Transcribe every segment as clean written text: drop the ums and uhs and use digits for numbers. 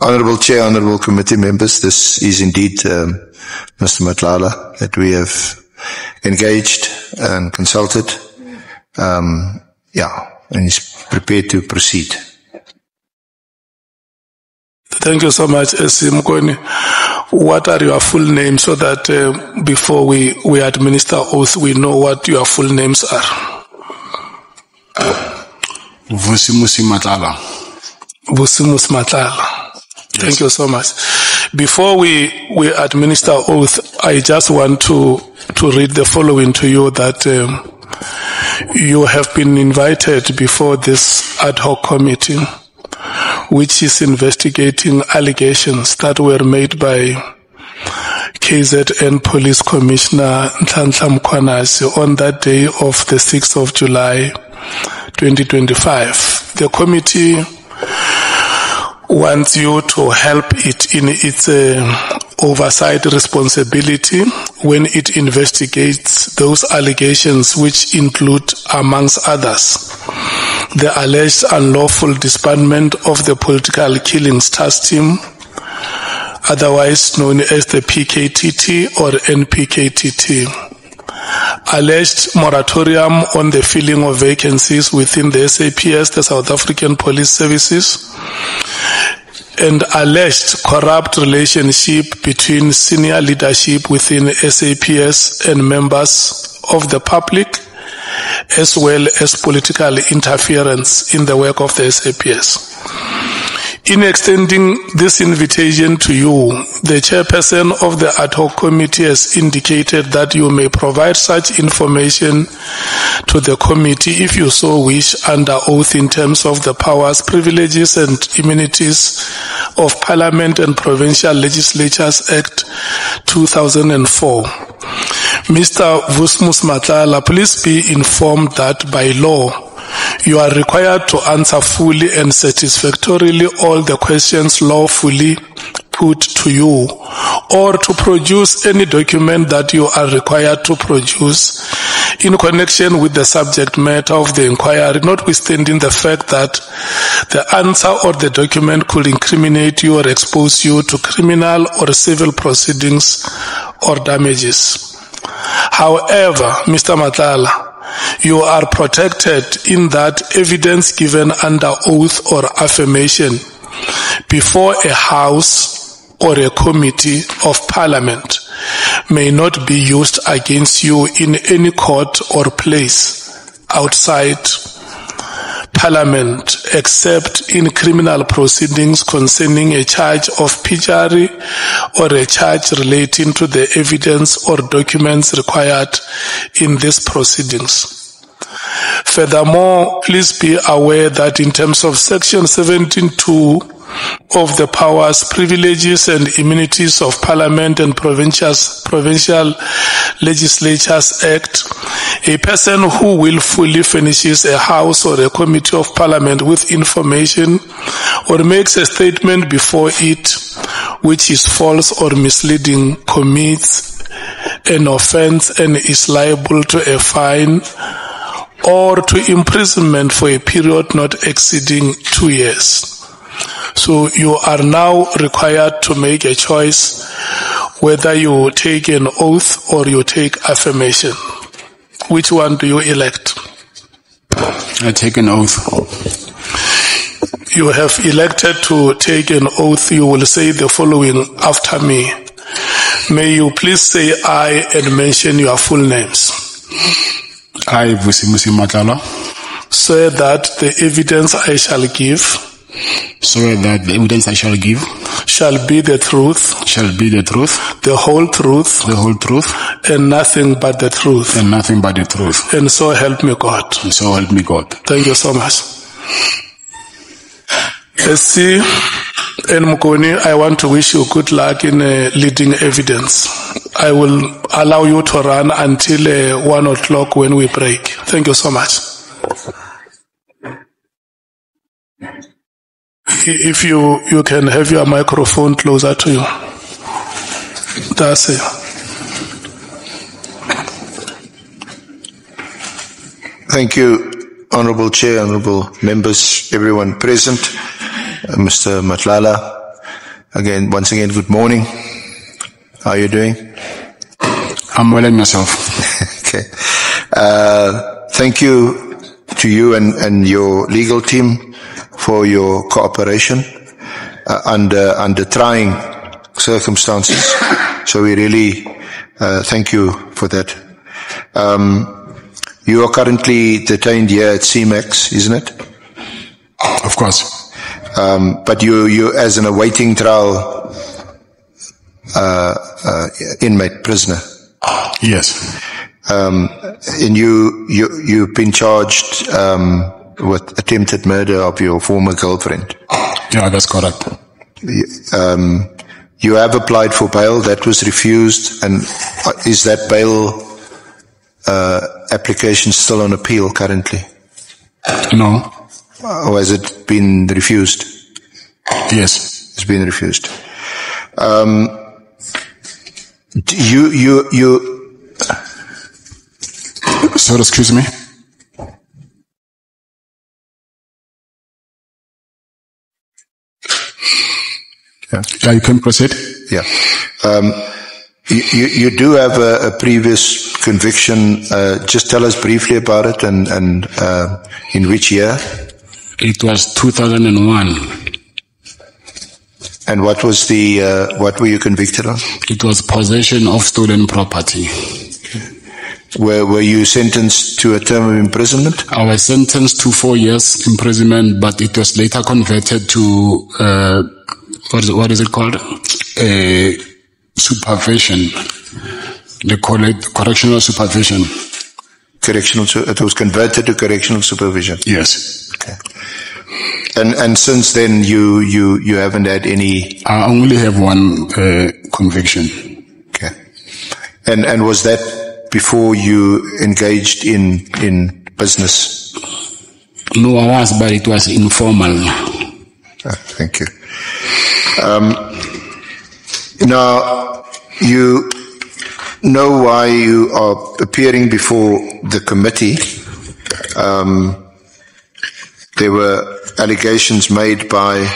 Honourable Chair, honourable committee members, this is indeed Mr. Matlala that we have engaged and consulted. And he's prepared to proceed. Thank you so much, S.C. Mkoni. What are your full names so that before we administer oath, we know what your full names are? Vusi Matlala. Vusi Matlala. Thank you so much. Before we administer oath, I just want to read the following to you that you have been invited before this ad hoc committee, which is investigating allegations that were made by KZN Police Commissioner Nhlanhla Mkhwanazi on that day of the 6th of July 2025. The committee wants you to help it in its oversight responsibility when it investigates those allegations, which include, amongst others, the alleged unlawful disbandment of the political killings task team, otherwise known as the PKTT or NPKTT, alleged moratorium on the filling of vacancies within the SAPS, the South African Police Services, and alleged corrupt relationship between senior leadership within SAPS and members of the public, as well as political interference in the work of the SAPS. In extending this invitation to you, the chairperson of the ad hoc committee has indicated that you may provide such information to the committee if you so wish under oath in terms of the powers, privileges and immunities of Parliament and Provincial Legislatures Act 2004. Mr. Vusi Matlala, please be informed that by law, you are required to answer fully and satisfactorily all the questions lawfully put to you, or to produce any document that you are required to produce in connection with the subject matter of the inquiry, notwithstanding the fact that the answer or the document could incriminate you or expose you to criminal or civil proceedings or damages. However, Mr. Matlala, you are protected in that evidence given under oath or affirmation before a house or a committee of Parliament may not be used against you in any court or place outside Parliament except in criminal proceedings concerning a charge of perjury or a charge relating to the evidence or documents required in these proceedings. Furthermore, please be aware that in terms of Section 17(2) of the powers, privileges and immunities of Parliament and Provincial Legislatures Act, a person who willfully furnishes a house or a committee of Parliament with information or makes a statement before it which is false or misleading commits an offence and is liable to a fine or to imprisonment for a period not exceeding 2 years. So you are now required to make a choice whether you take an oath or you take affirmation. Which one do you elect? I take an oath. You have elected to take an oath. You will say the following after me. May you please say I and mention your full names. I, Vusi Matlala, swear that the evidence I shall give shall be the truth, the whole truth, and nothing but the truth, and so help me God. Thank you so much. S.C. and Mkoni, I want to wish you good luck in leading evidence. I will allow you to run until 1 o'clock when we break. Thank you so much. If you can have your microphone closer to you. That's it. Thank you, Honourable Chair, Honourable Members, everyone present, Mr. Matlala. once again, good morning. How are you doing? I'm well and yourself. Okay. Thank you to you and your legal team for your cooperation under trying circumstances. So we really thank you for that. You are currently detained here at CMAX, isn't it? Of course. But you as an awaiting trial inmate, prisoner. Yes. And you've been charged with attempted murder of your former girlfriend. Yeah, that's correct. You have applied for bail. That was refused. And is that bail application still on appeal currently? No. Or has it been refused? Yes. It's been refused. Sir, excuse me. Yeah, you can proceed. Yeah. You do have a previous conviction. Just tell us briefly about it and in which year? It was 2001. And what was what were you convicted of? It was possession of stolen property. Were you sentenced to a term of imprisonment? I was sentenced to 4 years imprisonment, but it was later converted to what is it called? Supervision. They call it correctional supervision. It was converted to correctional supervision. Yes. Okay. And since then you haven't had any. I only have one conviction. Okay. And was that before you engaged in business? No, I was, but it was informal. Thank you. Now, you know why you are appearing before the committee. There were allegations made by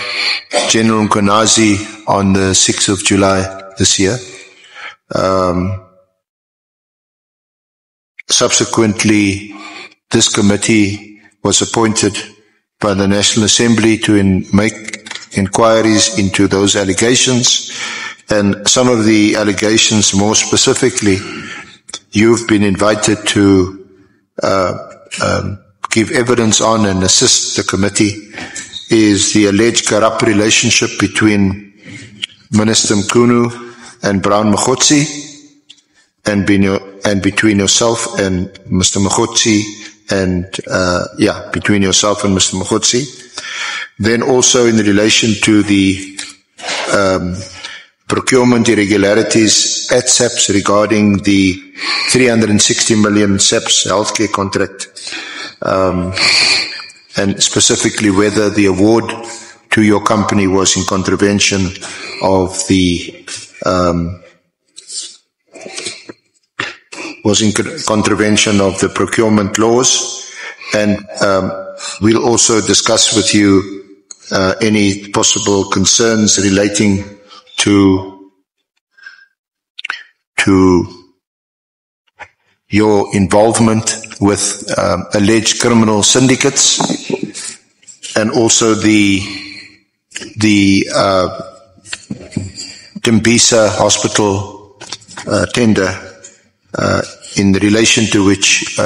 General Mkonazi on the 6th of July this year. Subsequently, this committee was appointed by the National Assembly to make inquiries into those allegations, and some of the allegations, more specifically, you've been invited to give evidence on and assist the committee, is the alleged corrupt relationship between Minister Mkhunu and Brown Mkhotsi, and between yourself and Mr. Mkhotsi, and between yourself and Mr. Mkhotsi. Then also in relation to the procurement irregularities at SAPS regarding the 360 million SAPS healthcare contract, and specifically whether the award to your company was in contravention of the procurement laws. And we'll also discuss with you any possible concerns relating to your involvement with alleged criminal syndicates, and also the Tembisa hospital tender, in relation to which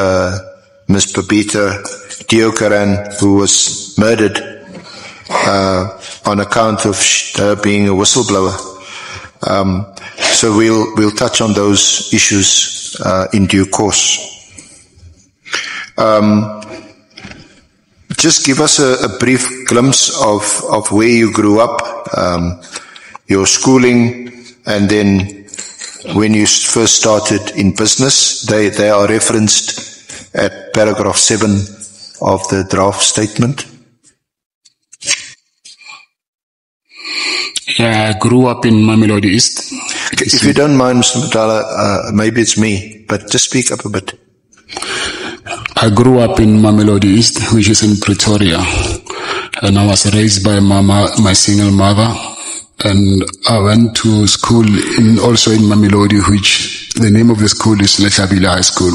Ms. Babita Deokaran, who was murdered on account of her being a whistleblower. So we'll touch on those issues in due course. Just give us a brief glimpse of where you grew up, your schooling, and then when you first started in business. They are referenced at paragraph 7 of the draft statement. Yeah, I grew up in Mamelodi East. If you don't mind, Mr. Matlala, maybe it's me, but just speak up a bit. I grew up in Mamelodi East, which is in Pretoria, and I was raised by my single mother, and I went to school also in Mamelodi, which the name of the school is Letlabile High School.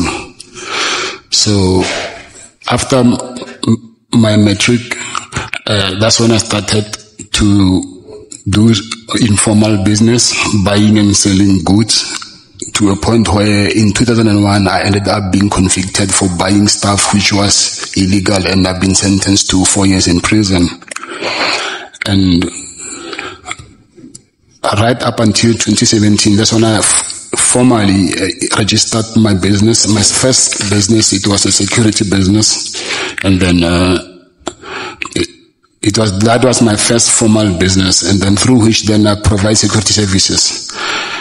So after my matric, that's when I started to do informal business, buying and selling goods, to a point where in 2001 I ended up being convicted for buying stuff which was illegal, and I've been sentenced to 4 years in prison. And right up until 2017, that's when I formally registered my business. My first business, it was a security business, and then that was my first formal business, and then through which then I provide security services.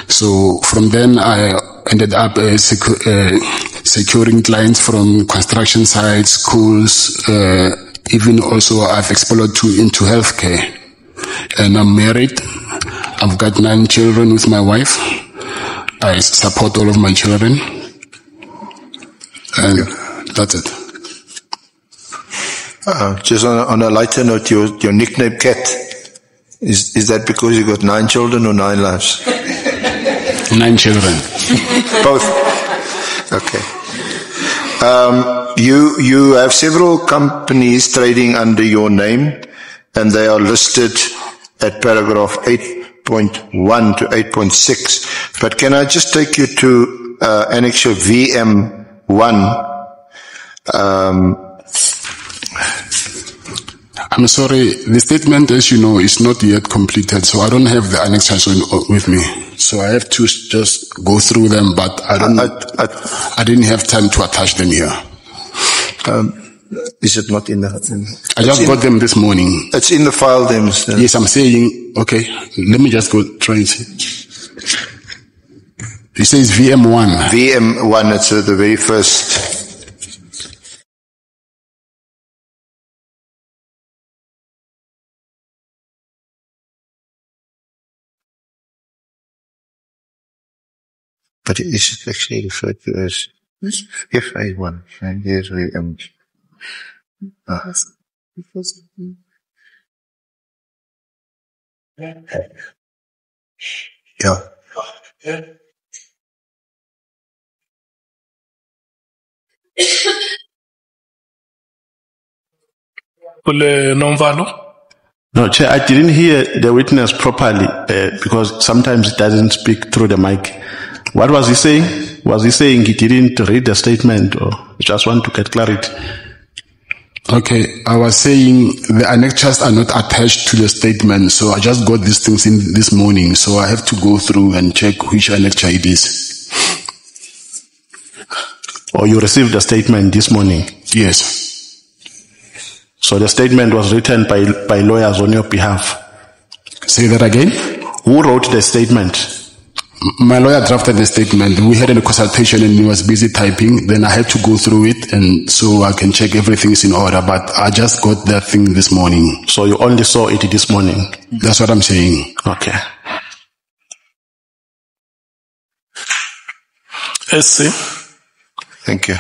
So from then I ended up securing clients from construction sites, schools, even also I've explored into healthcare. And I'm married. I've got 9 children with my wife. I support all of my children. And that's it. Just on a lighter note, your nickname Cat, is that because you got 9 children or 9 lives? 9 children. Both. Okay. You have several companies trading under your name, and they are listed at paragraph 8.1 to 8.6. But can I just take you to annexure VM1? I'm sorry, the statement, as you know, is not yet completed, so I don't have the annexures with me. So I have to just go through them, but I didn't have time to attach them here. Is it not in the... I just got them this morning. It's in the file then. Yes, I'm saying, okay, let me just go try and see. It says VM1. VM1, it's the very first... But it is actually referred to as FA1, and here's VM. Yeah. No, Chair, I didn't hear the witness properly because sometimes it doesn't speak through the mic. What was he saying? Was he saying he didn't read the statement, or just want to get clarity? Okay, I was saying the annexures are not attached to the statement, so I just got these things in this morning, so I have to go through and check which annexure it is. Or you received the statement this morning? Yes. So the statement was written by lawyers on your behalf? Say that again? Who wrote the statement? My lawyer drafted the statement. We had a consultation and he was busy typing. Then I had to go through it, and so I can check everything's in order. But I just got that thing this morning. So you only saw it this morning? That's what I'm saying. Okay. SC. Thank you.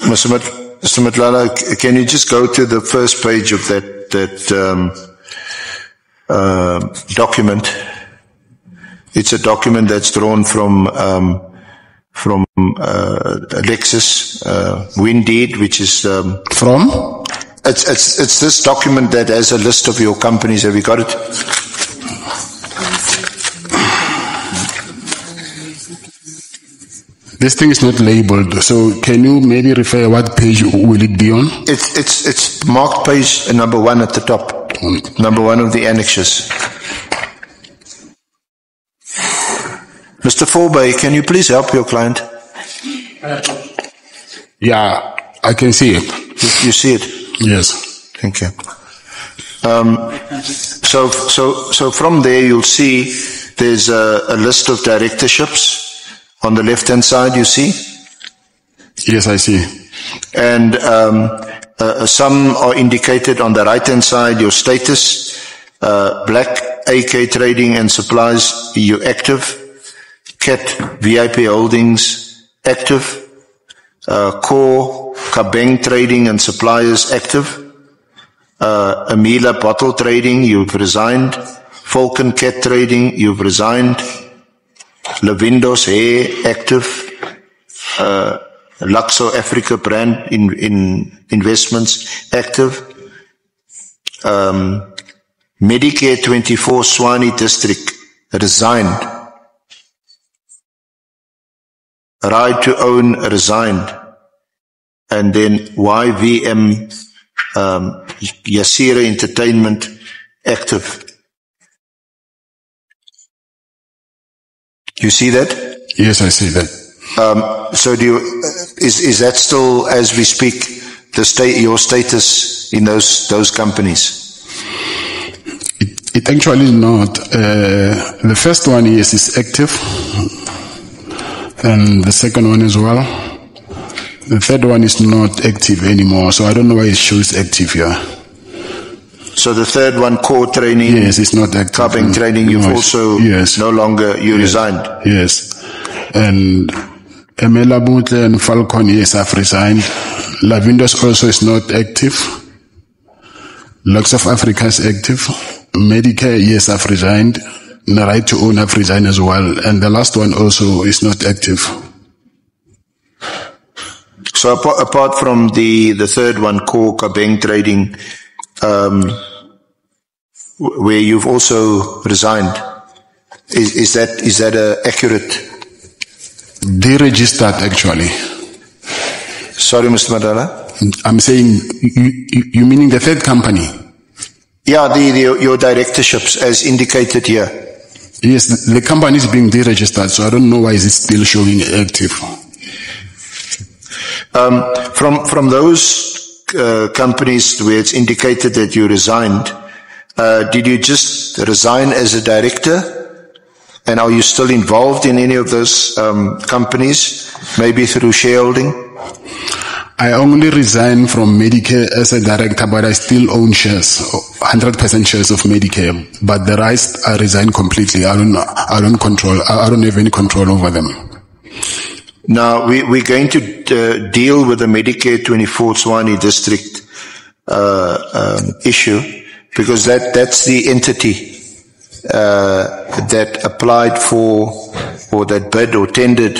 Mr. Matlala, can you just go to the first page of that document? It's a document that's drawn from Lexis Windeed, which is from. It's this document that has a list of your companies. Have you got it? This thing is not labeled, so can you maybe refer what page will it be on? It's marked page number 1 at the top. Number 1 of the annexures. Mr. Forbay, can you please help your client? Yeah, I can see it. You see it? Yes. Thank you. So from there you'll see there's a list of directorships on the left-hand side, you see? Yes, I see. And some are indicated on the right-hand side, your status, Black AK Trading and Supplies, you're active. CAT VIP Holdings, active. Core Kabeng Trading and Suppliers, active. Amila Bottle Trading, you've resigned. Falcon Cat Trading, you've resigned. Lavindos Hair, active. Luxo Africa Brand Investments, active. Medicare 24 Swani District, resigned. Right to Own, resigned. And then YVM Yasira Entertainment, active. You see that? Yes, I see that. So do you, is that still, as we speak, your status in those companies? It actually not. The first one, yes, is active. And the second one as well. The third one is not active anymore, so I don't know why it shows active here. So the third one, core training. Yes, it's not active. Carping training, you've also no longer, you resigned. Yes. And Emela Butle and Falcon, yes, I've resigned. Lavindos also is not active. Lux of Africa is active. Medicare, yes, I've resigned. And the Right to Own, I've resigned as well. And the last one also is not active. So apart from the third one, core Kabeng trading, where you've also resigned, is that accurate? Deregistered, actually. Sorry, Mr. Matlala? I'm saying, you meaning the third company? Yeah, your directorships as indicated here. Yes, the company is being deregistered, so I don't know why is it still showing active. From those companies where it's indicated that you resigned, did you just resign as a director? And are you still involved in any of those companies, maybe through shareholding? I only resigned from Medicare as a director, but I still own shares, 100% shares of Medicare. But the rest, I resigned completely. I don't have any control over them. Now, we're going to deal with the Medicare 24 Swani District issue, because that's the entity that applied for, or that bid or tendered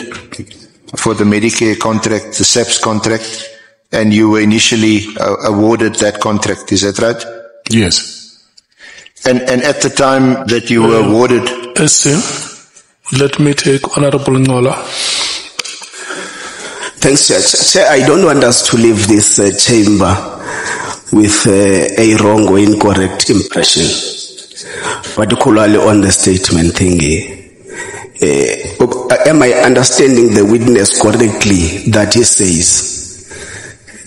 for the Medicare contract, the SAPS contract, and you were initially awarded that contract. Is that right? Yes. And at the time that you were awarded... Let me take Honorable Ngola. Thanks, Chair. I don't want us to leave this chamber with a wrong or incorrect impression, particularly on the statement thingy. Am I understanding the witness correctly that he says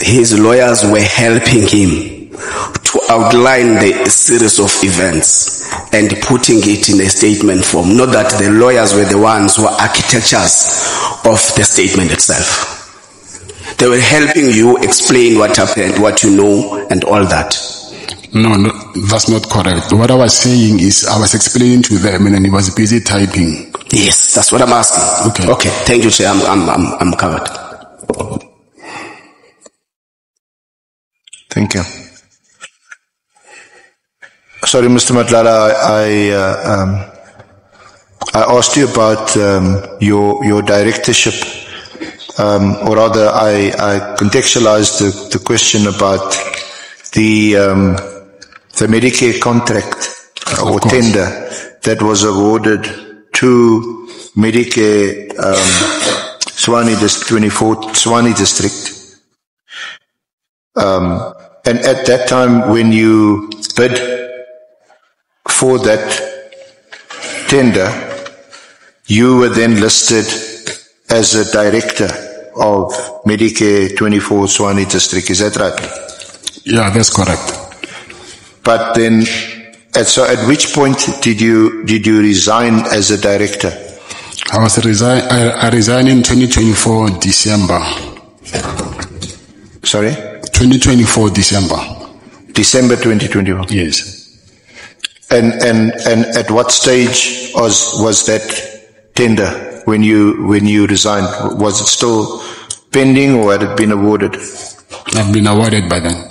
his lawyers were helping him to outline the series of events and putting it in a statement form, not that the lawyers were the ones who were architects of the statement itself? They were helping you explain what happened, what you know, and all that. No, that's not correct. What I was saying is I was explaining to them and he was busy typing. Yes, that's what I'm asking. Okay. Thank you, Chair. I'm covered. Thank you. Sorry, Mr. Matlala, I asked you about your directorship, or rather, I contextualized the question about the Medicare contract or tender that was awarded to Medicare Swani 24 Swani district. And at that time, when you bid for that tender, you were then listed as a director of Medicare 24 Swani district. Is that right? Yeah, that's correct. But then, so at which point did you resign as a director? I resigned in 2024 December. Sorry? 2024 December. December 2024. Yes. And at what stage was that tender when you resigned? Was it still pending or had it been awarded? I've been awarded by them.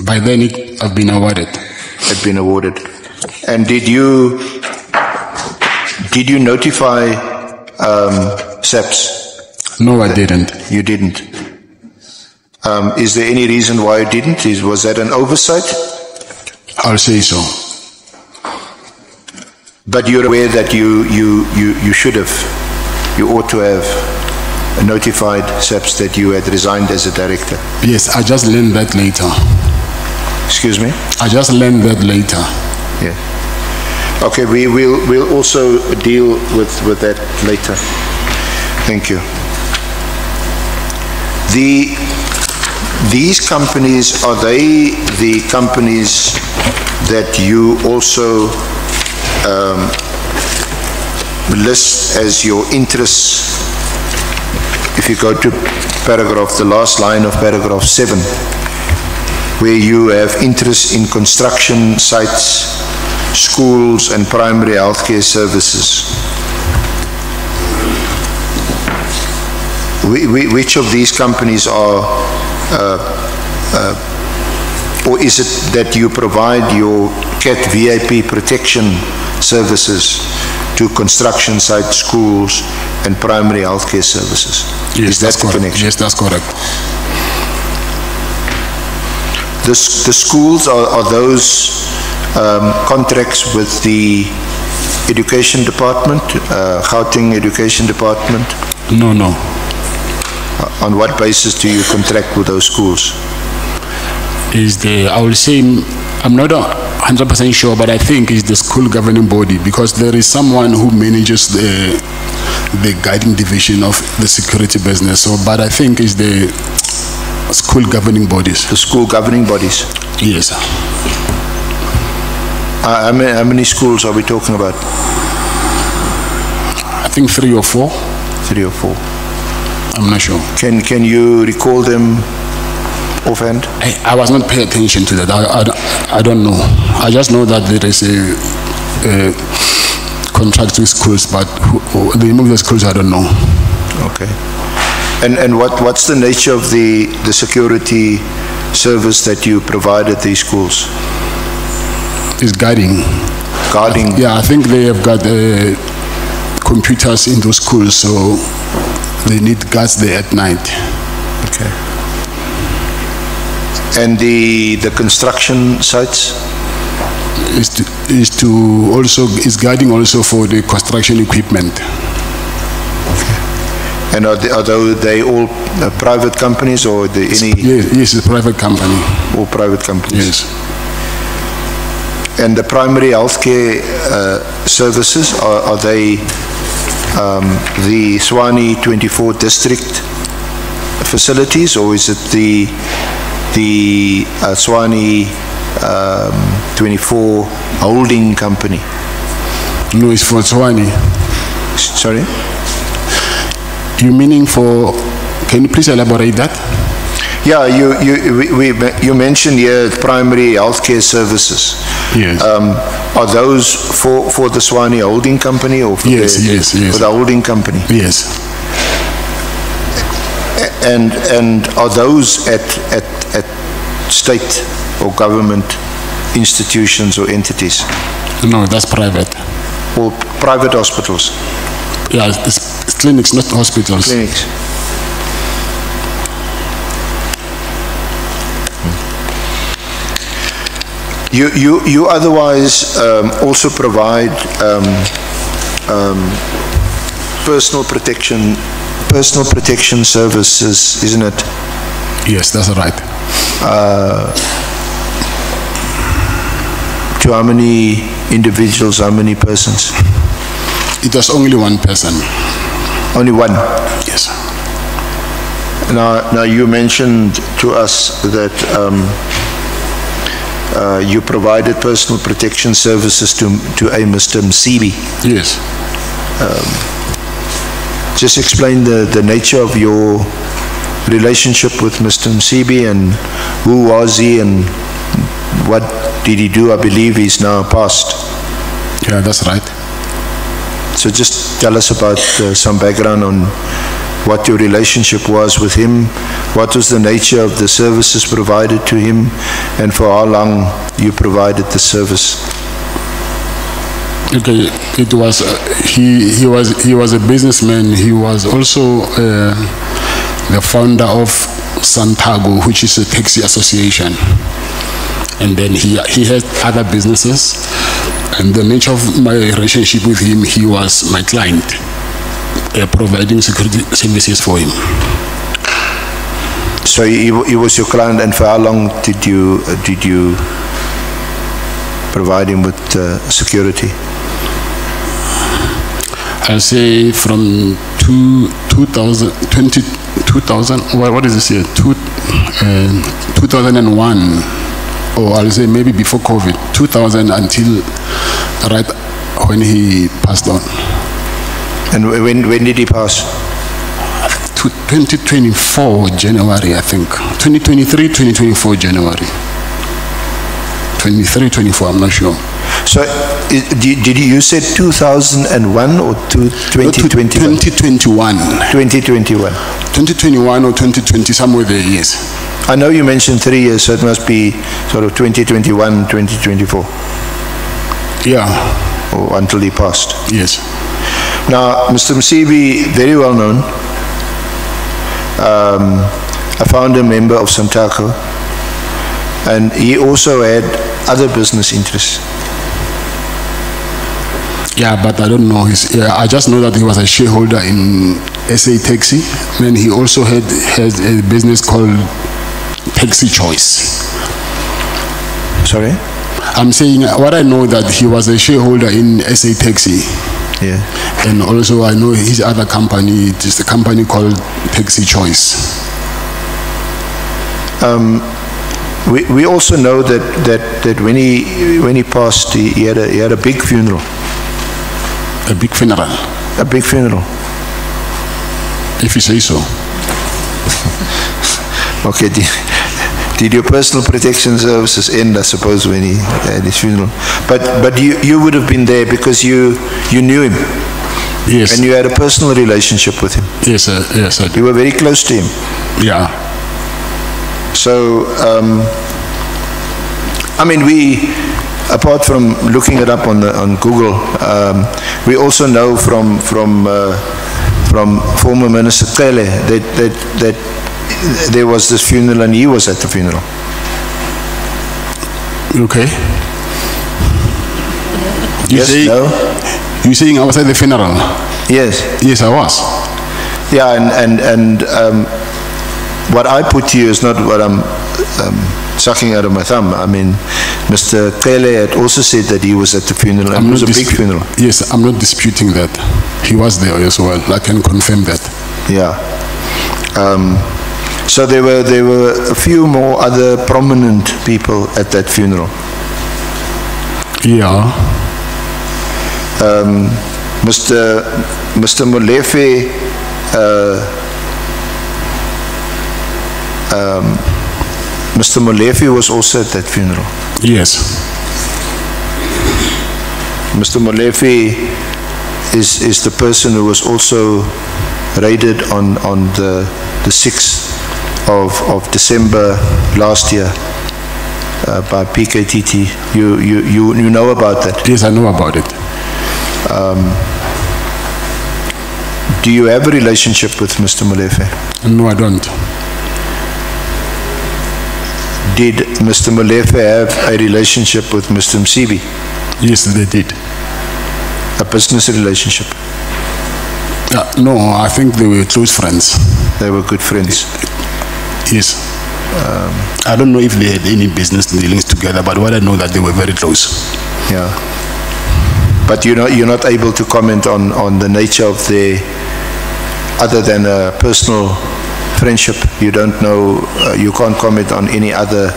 By then, I've been awarded. Had been awarded. And did you notify SAPS? No, I didn't. You didn't. Is there any reason why you didn't? Was that an oversight? I'll say so. But you're aware that you should have, you ought to have notified SAPS that you had resigned as a director. Yes, I just learned that later. Excuse me? I just learned that later. Yeah. Okay, we'll also deal with that later. Thank you. These companies, are they the companies that you also list as your interests? If you go to the last line of paragraph 7, where you have interest in construction sites, schools and primary healthcare services. Which of these companies are, or is it that you provide your CAT VIP protection services to construction sites, schools and primary healthcare services? Yes, is that the connection? Yes, that's correct. The schools, are those contracts with the education department, Gauteng education department? No. On what basis do you contract with those schools? I will say, I'm not 100% sure, but I think it's the school governing body, because there is someone who manages the guiding division of the security business. So, but I think it's the school governing bodies. The school governing bodies? Yes. How many schools are we talking about? I think 3 or 4. 3 or 4. I'm not sure. Can you recall them offhand? I was not paying attention to that. I don't know. I just know that there is a contract with schools, but the name of the schools I don't know. Okay. And what's the nature of the security service that you provide at these schools? It's guarding. Guarding? Yeah, I think they have got computers in those schools, so they need guards there at night. Okay. And the construction sites? Is guarding also for the construction equipment. Okay. And are they all private companies, or any? Yes, it's a private company. All private companies. Yes. And the primary healthcare services, are they the Tshwane 24 district facilities, or is it the Tshwane 24 holding company? No, it's for Tshwane. Sorry? You meaning for, can you please elaborate that? Yeah, you mentioned here primary healthcare services. Yes. Are those for the Tshwane holding company, or for yes. for the holding company? Yes. And are those at state or government institutions or entities? No, that's private. Or private hospitals? Yeah, it's clinics, not hospitals. Clinics. You otherwise also provide personal protection services, isn't it? Yes, that's right. To how many individuals, how many persons? It was only one person. Only one? Yes. Now you mentioned to us that you provided personal protection services to a Mr. Msibi. Yes. Just explain the nature of your relationship with Mr. Msibi, and who was he and what did he do? I believe he's now passed. Yeah, that's right. So just tell us about some background on what your relationship was with him, what was the nature of the services provided to him, and for how long you provided the service. Okay, it was he was a businessman. He was also the founder of Santago, which is a taxi association, and then he had other businesses. And the nature of my relationship with him, he was my client, providing security services for him. So he was your client, and for how long did you provide him with security? I'll say from 2000, what is this year? 2001, or I'll say maybe before COVID, 2000 until right when he passed on. And when did he pass? 2024 January, I think. 2023, 2024 January. 23, 24, I'm not sure. So, did you say 2001 or 2021? 2021. 2021. 2021 or 2020, somewhere there, yes. I know you mentioned 3 years, so it must be sort of 2021, 2024. Yeah. Or until he passed. Yes. Now, Mr. Msibi, very well known, a founder member of Santaco, and he also had other business interests. Yeah, but I don't know his. Yeah, I just know that he was a shareholder in SA Taxi. Then he also had a business called Taxi Choice. Sorry? I'm saying what I know, that he was a shareholder in SA Taxi. Yeah. And also I know his other company, it is a company called Taxi Choice. We also know that when he passed, he had a big funeral. A big funeral? A big funeral. If you say so. Okay, did your personal protection services end, I suppose, when he had his funeral? But you would have been there because you knew him. Yes. And you had a personal relationship with him. Yes, sir. Yes, sir. You were very close to him. Yeah. So, I mean, apart from looking it up on Google, we also know from former Minister Cele that there was this funeral and he was at the funeral. Okay. You saying I was at the funeral? Yes. Yes, I was. Yeah, and what I put to you is not what I'm sucking out of my thumb. I mean, Mr. Cele had also said that he was at the funeral, and it was a big funeral. Yes, I'm not disputing that. He was there as well. I can confirm that. Yeah. So there were a few more other prominent people at that funeral. Yeah. Mr. Molefe, Mr. Molefe was also at that funeral. Yes. Mr. Molefe is the person who was also raided on the 6th of December last year by PKTT. You know about that? Yes, I know about it. Do you have a relationship with Mr. Molefe? No, I don't. Did Mr. Molefe have a relationship with Mr. Msibi? Yes, they did. A business relationship? No, I think they were close friends. They were good friends? Yes. I don't know if they had any business dealings together, but what I know that they were very close. Yeah. But you're not able to comment on the nature of their, other than a personal friendship. You don't know, you can't comment on any other,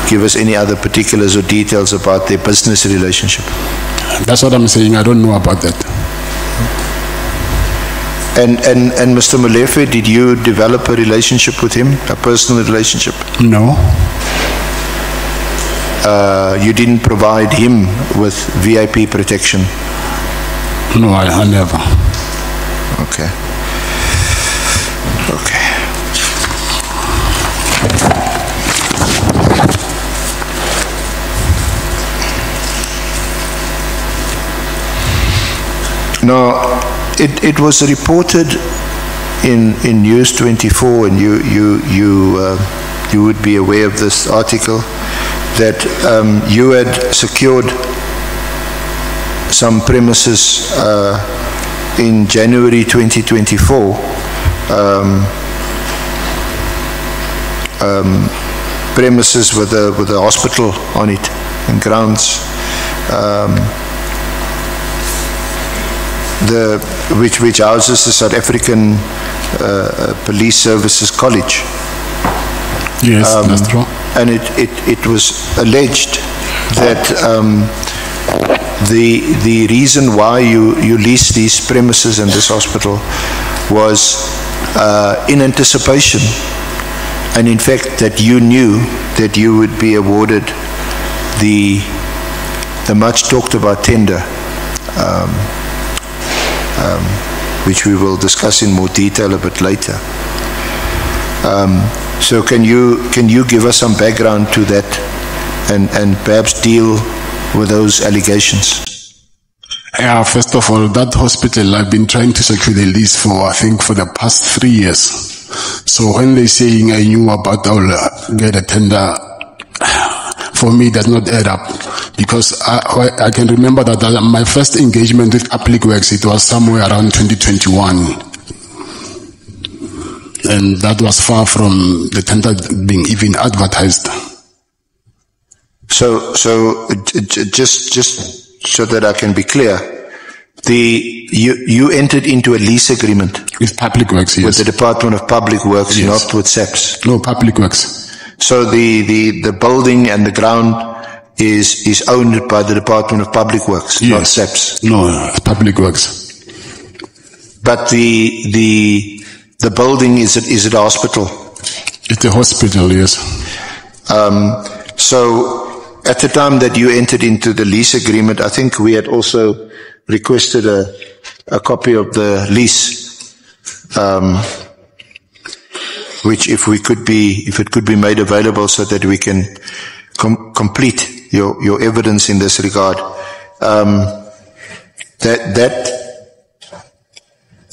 give us any other particulars or details about their business relationship. That's what I'm saying. I don't know about that. And Mr. Molefe, did you develop a relationship with him, a personal relationship? No. You didn't provide him with VIP protection? No, I never. Okay. Okay. Now, it was reported in News 24, and you would be aware of this article, that you had secured some premises in January 2024, premises with a hospital on it and grounds, which houses the South African Police Services College. Yes, that's true. And it was alleged that the reason why you leased these premises and this hospital was in anticipation, and in fact that you knew that you would be awarded the much talked about tender, which we will discuss in more detail a bit later. So can you give us some background to that and perhaps deal with those allegations? Yeah, first of all, that hospital, I've been trying to secure the lease for, I think, for the past 3 years. So when they're saying I knew about I'll get a tender, for me, it does not add up. Because I can remember that my first engagement with Public Works, it was somewhere around 2021. And that was far from the tender being even advertised. So just so that I can be clear, you entered into a lease agreement with Public Works, yes. With the Department of Public Works, yes. Not with SAPS. No, Public Works. So the building and the ground is owned by the Department of Public Works, yes. Not SAPS. No, it's Public Works. But the building is it a hospital? It's a hospital, yes. So at the time that you entered into the lease agreement, I think we had also requested a copy of the lease, which if it could be made available so that we can complete your evidence in this regard.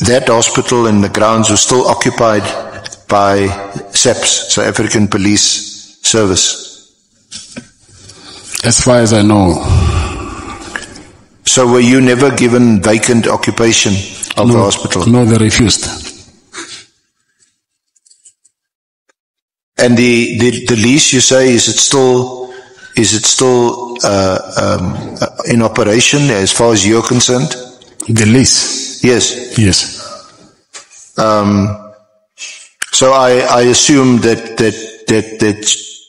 That hospital and the grounds were still occupied by SAPS, South African Police Service. As far as I know. So were you never given vacant occupation of the hospital? No, they refused. And the lease, you say, is it still in operation as far as you're concerned? The lease? Yes. Yes. So I assume that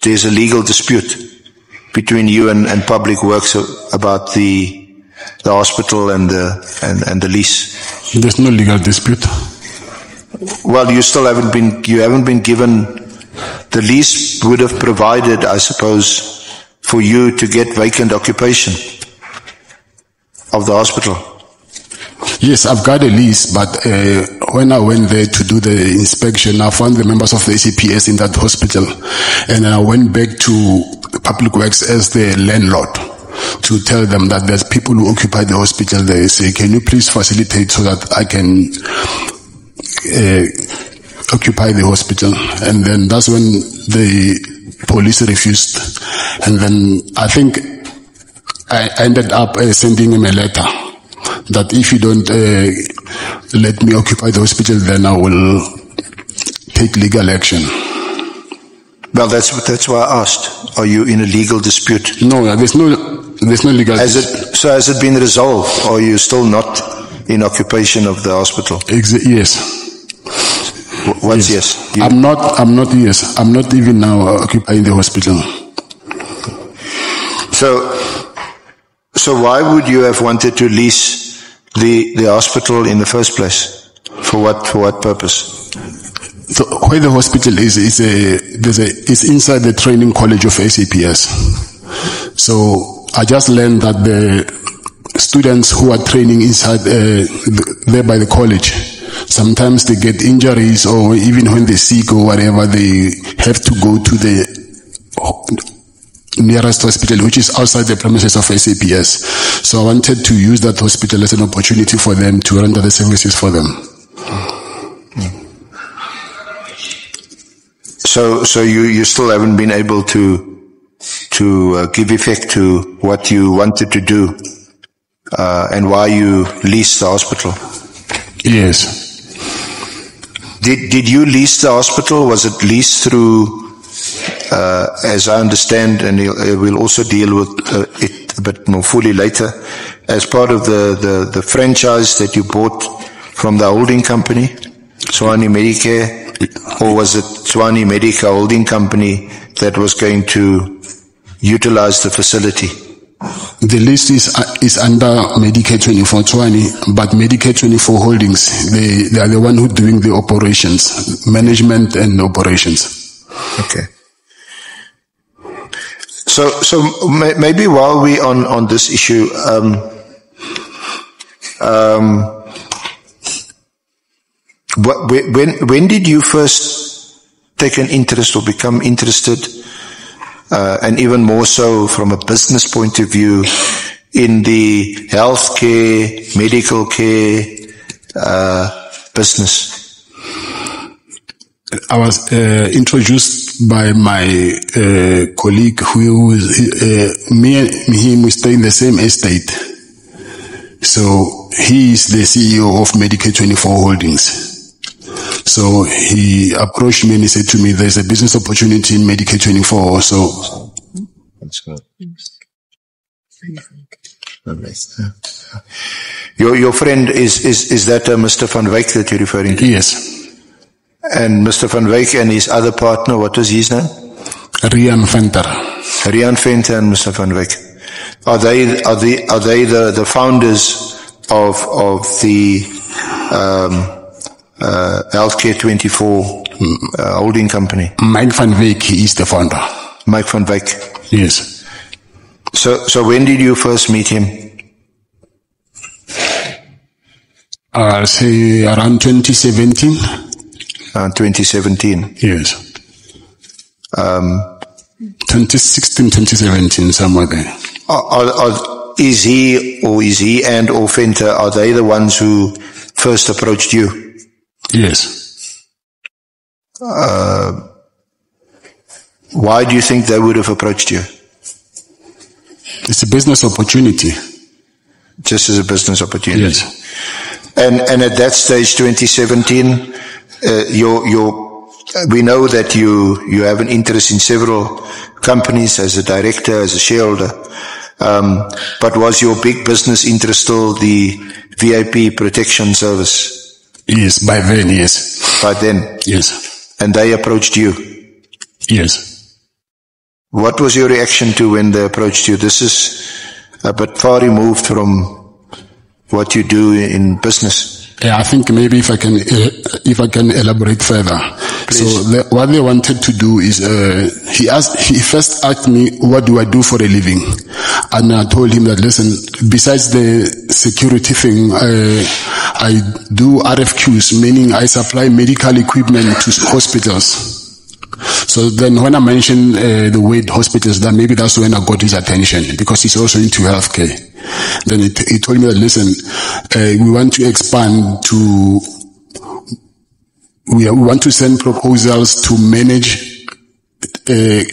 there's a legal dispute between you and Public Works about the hospital and the lease. There's no legal dispute. Well, you haven't been given. The lease would have provided, I suppose, for you to get vacant occupation of the hospital. Yes, I've got a lease, but when I went there to do the inspection, I found the members of the ACPS in that hospital, and I went back to Public Works as the landlord to tell them that there's people who occupy the hospital. They say, can you please facilitate so that I can occupy the hospital? And then that's when the police refused. And then I think I ended up sending him a letter that if you don't let me occupy the hospital, then I will take legal action. Well, that's why I asked. Are you in a legal dispute? No, there's no legal dispute. So has it been resolved, or are you still not in occupation of the hospital? Yes. What's yes? I'm not yes. I'm not even now occupying the hospital. So why would you have wanted to lease the hospital in the first place? For what purpose? So where the hospital is it's inside the training college of ACPS. So I just learned that the students who are training inside there by the college, sometimes they get injuries, or even when they're sick or whatever, they have to go to the nearest hospital, which is outside the premises of SAPS. So I wanted to use that hospital as an opportunity for them to render the services for them. So you still haven't been able to give effect to what you wanted to do, and why you leased the hospital? Yes. Did you lease the hospital? Was it leased through, as I understand, and we'll also deal with it a bit more fully later, as part of the franchise that you bought from the holding company, Tshwane Medicare, or was it Tshwane Medica Holding Company that was going to utilize the facility? The list is under Medicare 24 Tshwane, but Medicare 24 Holdings, they are the one who doing the operations, management and operations. Okay. So maybe while we on this issue, when did you first take an interest or become interested, and even more so from a business point of view, in the healthcare, medical care business? I was introduced by my colleague who me and him, we stay in the same estate. So he is the CEO of Medicare 24 Holdings. So he approached me and he said to me, there's a business opportunity in Medicare 24. So your friend is that Mr. Van Wyk that you're referring to? Yes. And Mr. Van Wyk and his other partner, what was his name? Rian Venter. Rian Venter and Mr. Van Wyk. Are they the founders of the Healthcare 24 holding company? Mike Van Wyk is the founder. Mike Van Wyk. Yes. So when did you first meet him? I'll say around 2017. 2017. Yes. 2016, 2017, somewhere there. Is he and or Venter, are they the ones who first approached you? Yes. Why do you think they would have approached you? It's a business opportunity. Just as a business opportunity. Yes. And at that stage, 2017, we know that you have an interest in several companies as a director, as a shareholder. But was your big business interest still the VIP protection service? Yes, by then, yes. By then? Yes. And they approached you? Yes. What was your reaction to when they approached you? This is a bit far removed from what you do in business. Yeah, I think maybe if I can elaborate further. Please. So what they wanted to do is, he first asked me, what do I do for a living? And I told him that, listen, besides the security thing, I do RFQs, meaning I supply medical equipment to hospitals. So then when I mentioned the word hospitals, then maybe that's when I got his attention, because he's also into healthcare. Then he told me that, listen, we want to expand to, we want to send proposals to manage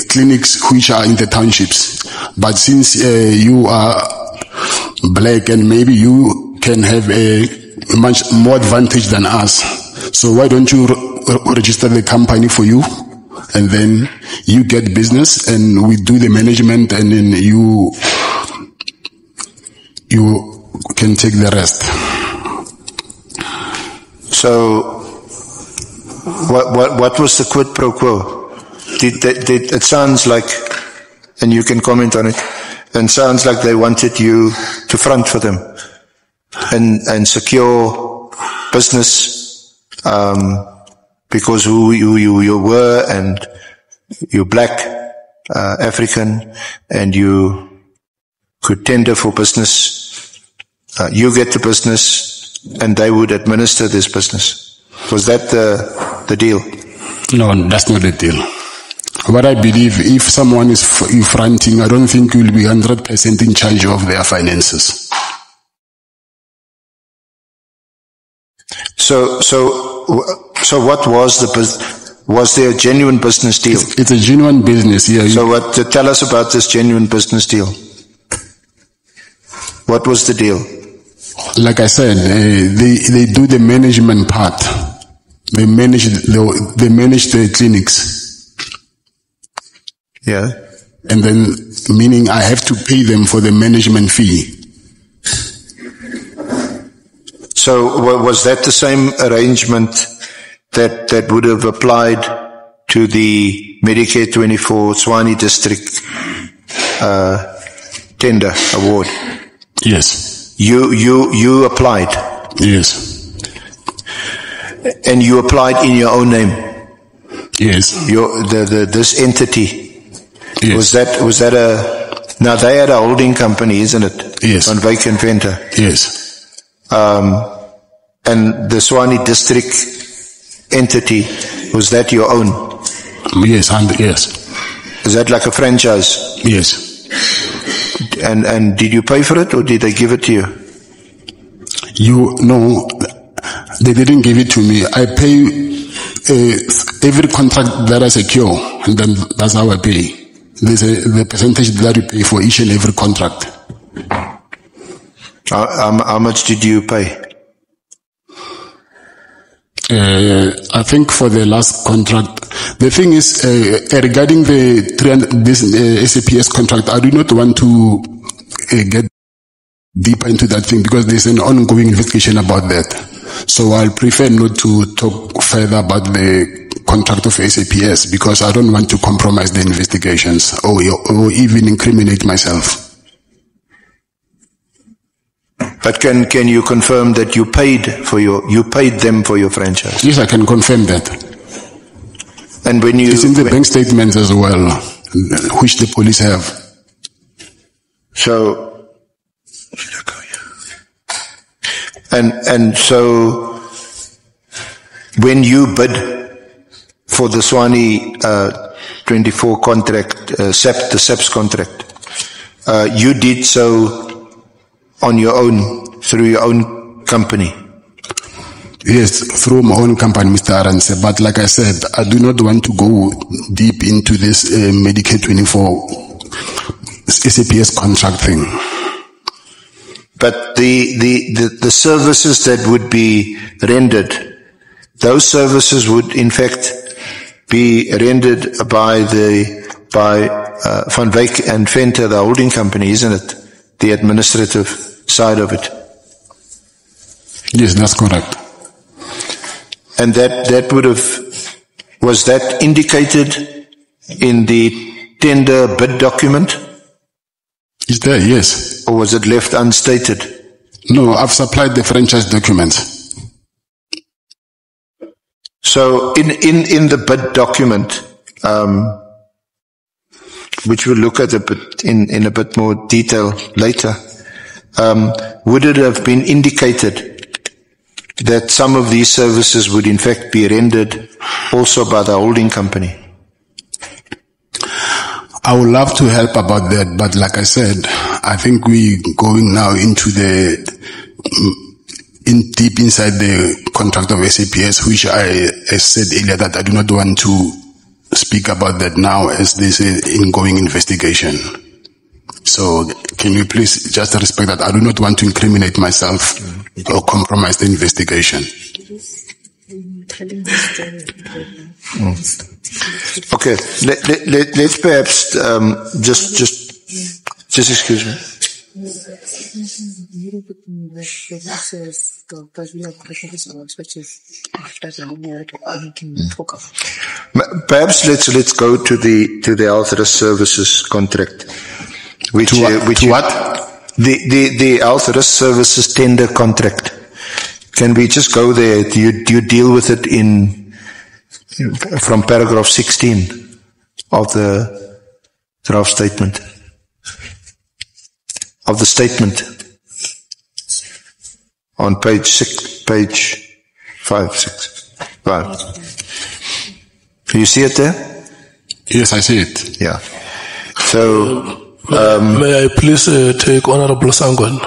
clinics which are in the townships. But since you are black and maybe you can have a much more advantage than us, so why don't you register the company for you? And then you get business and we do the management, and then you can take the rest. So what was the quid pro quo? It sounds like, and you can comment on it, and sounds like they wanted you to front for them and secure business, because who you were, and you're black, African, and you could tender for business. You get the business, and they would administer this business. Was that the deal? No, that's not the deal. What I believe, if someone is fronting, I don't think you'll be 100% in charge of their finances. So what was the business? Was there a genuine business deal? It's a genuine business, yeah. So tell us about this genuine business deal. What was the deal? Like I said, they do the management part. They manage the clinics. Yeah. And then, meaning I have to pay them for the management fee. So was that the same arrangement that would have applied to the Medicare 24 Tshwane District tender award? Yes. You applied? Yes. And you applied in your own name? Yes. This entity? Yes. Was that now they had a holding company, isn't it? Yes. On Wyk and Venter. Yes. And the Tshwane District entity, was that your own? Yes, and yes. Is that like a franchise? Yes. And did you pay for it or did they give it to you? No, they didn't give it to me. I pay every contract that I secure, and then that's how I pay. There's the percentage that you pay for each and every contract. How much did you pay? I think for the last contract, the thing is, regarding this SAPS contract, I do not want to get deeper into that thing because there's an ongoing investigation about that. So I'll prefer not to talk further about the contract of SAPS because I don't want to compromise the investigations or even incriminate myself. But can you confirm that you paid them for your franchise? Yes, I can confirm that. And it's in the bank statements as well, which the police have. So, and so when you bid for the Tshwane 24 contract, the SAPS contract, you did so on your own, through your own company? Yes, through my own company, Mr. Aranse. But like I said, I do not want to go deep into this Medicare 24 SAPS contract thing. But the services that would be rendered, those services would in fact be rendered by Van Wyk and Venter, the holding company, isn't it? The administrative side of it. Yes, that's correct. And that would have, was that indicated in the tender bid document? Is there? Yes. Or was it left unstated? No, I've supplied the franchise documents. So in the bid document, which we'll look at a bit in a bit more detail later, would it have been indicated that some of these services would in fact be rendered also by the holding company? I would love to help about that, but like I said, I think we're going now into deep inside the contract of SAPS, which I said earlier that I do not want to speak about that now as this is ongoing investigation. So can you please just respect that? I do not want to incriminate myself or compromise the investigation. Okay, let's perhaps just excuse me. Perhaps let's go to the health risk services contract. Which what? The health risk services tender contract. Can we just go there? Do you deal with it from paragraph 16 of the draft statement? Of the statement. on page 5. You see it there? Yes, I see it. Yeah. So, may I please take Honorable Sangwan?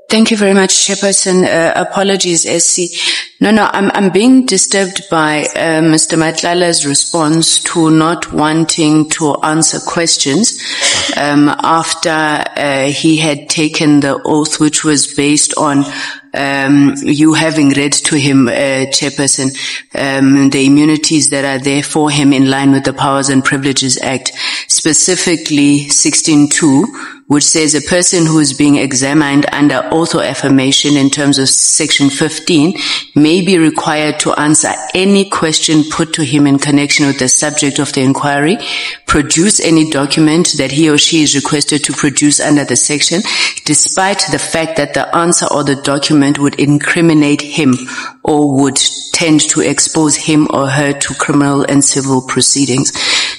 Thank you very much, Chairperson. Apologies, SC. No, I'm being disturbed by Mr. Matlala's response to not wanting to answer questions after he had taken the oath, which was based on you having read to him, Chairperson, the immunities that are there for him in line with the Powers and Privileges Act, specifically 16.2, which says a person who is being examined under oath or affirmation in terms of section 15 may be required to answer any question put to him in connection with the subject of the inquiry, produce any document that he or she is requested to produce under the section, despite the fact that the answer or the document would incriminate him or would tend to expose him or her to criminal and civil proceedings.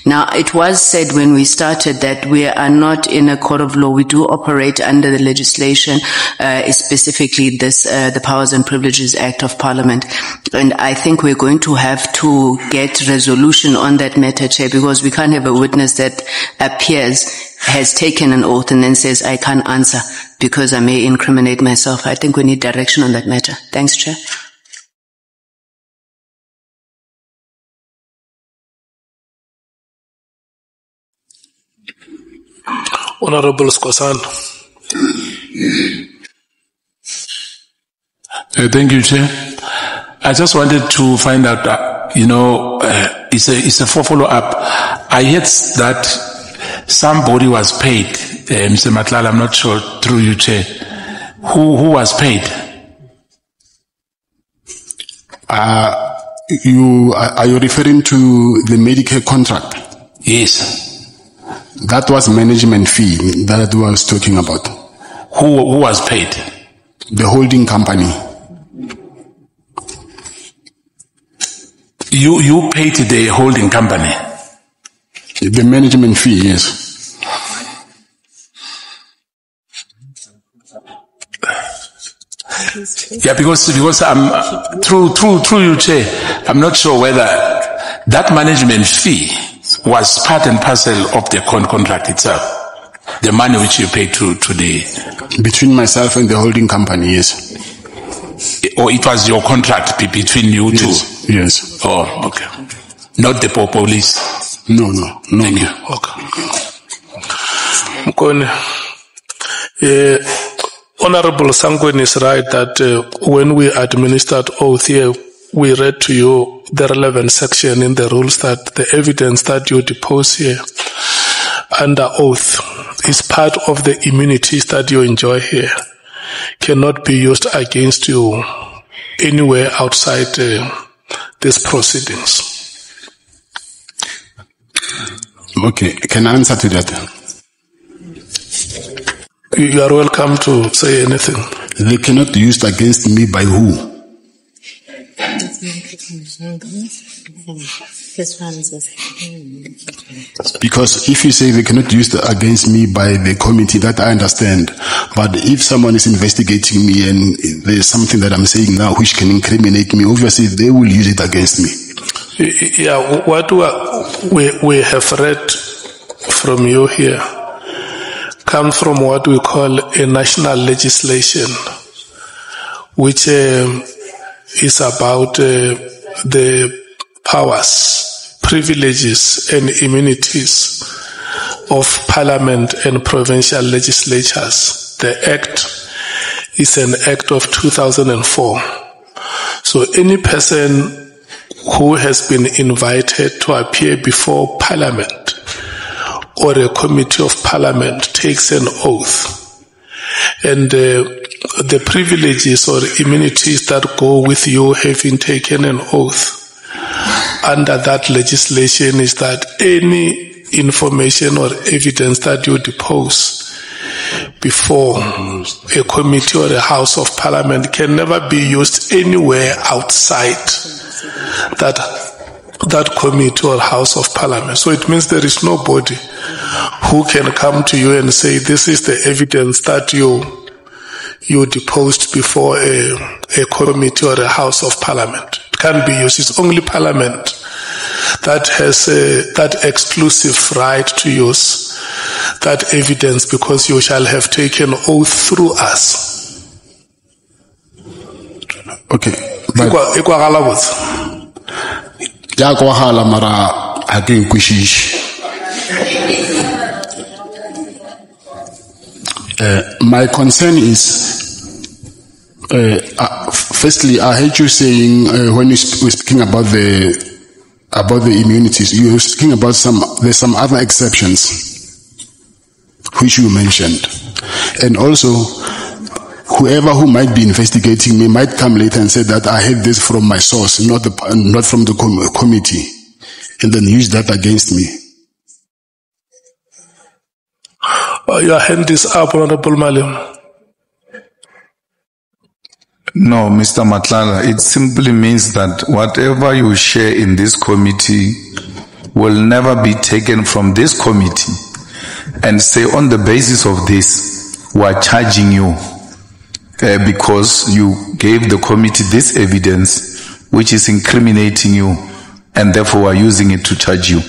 Now, it was said when we started that we are not in a court of law. We do operate under the legislation, specifically the Powers and Privileges Act of Parliament. And I think we're going to have to get resolution on that matter, Chair, because we can't have a witness that appears, has taken an oath and then says, I can't answer because I may incriminate myself. I think we need direction on that matter. Thanks, Chair. Honorable Skosan. Thank you, Chair. I just wanted to find out, it's a follow-up. I heard that somebody was paid, Mr. Matlala, I'm not sure, through you, Chair. Who was paid? Are you referring to the Medicare contract? Yes. That was management fee that I was talking about. Who was paid? The holding company. You paid the holding company? The management fee, yes. Yeah, because I'm through you, Chair, I'm not sure whether that management fee was part and parcel of the contract itself. The money which you paid to the... Between myself and the holding company, yes. Or it was your contract between you two? Yes. Oh, okay. Not the police? No. Thank you. Okay. Honorable Sangwen is right that when we administered oath here, we read to you the relevant section in the rules that the evidence that you depose here under oath is part of the immunities that you enjoy here, cannot be used against you anywhere outside these proceedings. Okay, can I answer to that? You are welcome to say anything. They cannot be used against me by who? Because if you say they cannot use it against me by the committee, that I understand. But if someone is investigating me and there's something that I'm saying now which can incriminate me, obviously they will use it against me. Yeah, what we have read from you here comes from what we call a national legislation, which is about the powers, privileges and immunities of Parliament and provincial legislatures. The Act is an Act of 2004. So any person who has been invited to appear before Parliament or a committee of Parliament takes an oath, and the privileges or immunities that go with you having taken an oath under that legislation is that any information or evidence that you depose before a committee or a House of Parliament can never be used anywhere outside that that committee or House of Parliament. So it means there is nobody who can come to you and say, this is the evidence that you deposed before a committee or a House of Parliament. It can't be used. It's only Parliament that has that exclusive right to use that evidence, because you shall have taken oath through us. Okay. My concern is, firstly, I heard you saying when you were speaking about the immunities, you were speaking about there's some other exceptions which you mentioned, and also whoever who might be investigating me might come later and say that I had this from my source, not from the committee, and then use that against me. Your hand is up, Honorable Malim. No, Mr. Matlala, it simply means that whatever you share in this committee will never be taken from this committee and say on the basis of this, we are charging you because you gave the committee this evidence which is incriminating you, and therefore we are using it to charge you.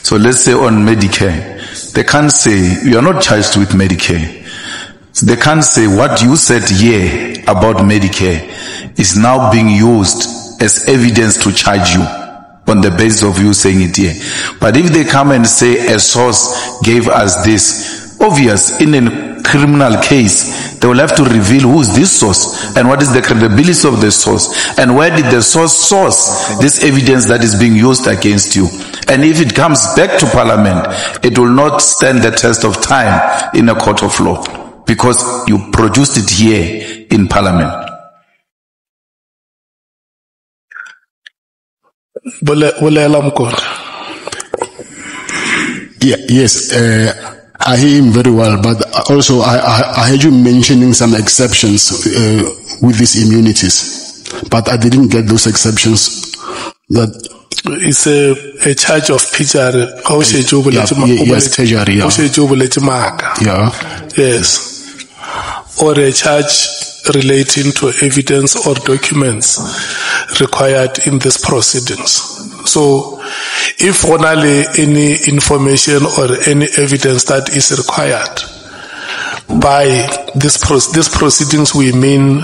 So let's say on Medicare, they can't say you are not charged with Medicare. So they can't say what you said here about Medicare is now being used as evidence to charge you on the basis of you saying it here. But if they come and say a source gave us this, obvious, in a criminal case, they will have to reveal who is this source and what is the credibility of the source and where did the source this evidence that is being used against you. And if it comes back to Parliament, it will not stand the test of time in a court of law, because you produced it here in Parliament. Yeah, yes, I hear him very well, but also I heard you mentioning some exceptions with these immunities, but I didn't get those exceptions. That it's a charge of perjury. Yes, perjury. Yeah. Yes. Or a charge relating to evidence or documents required in these proceedings. So, if only any information or any evidence that is required by this proceedings, we mean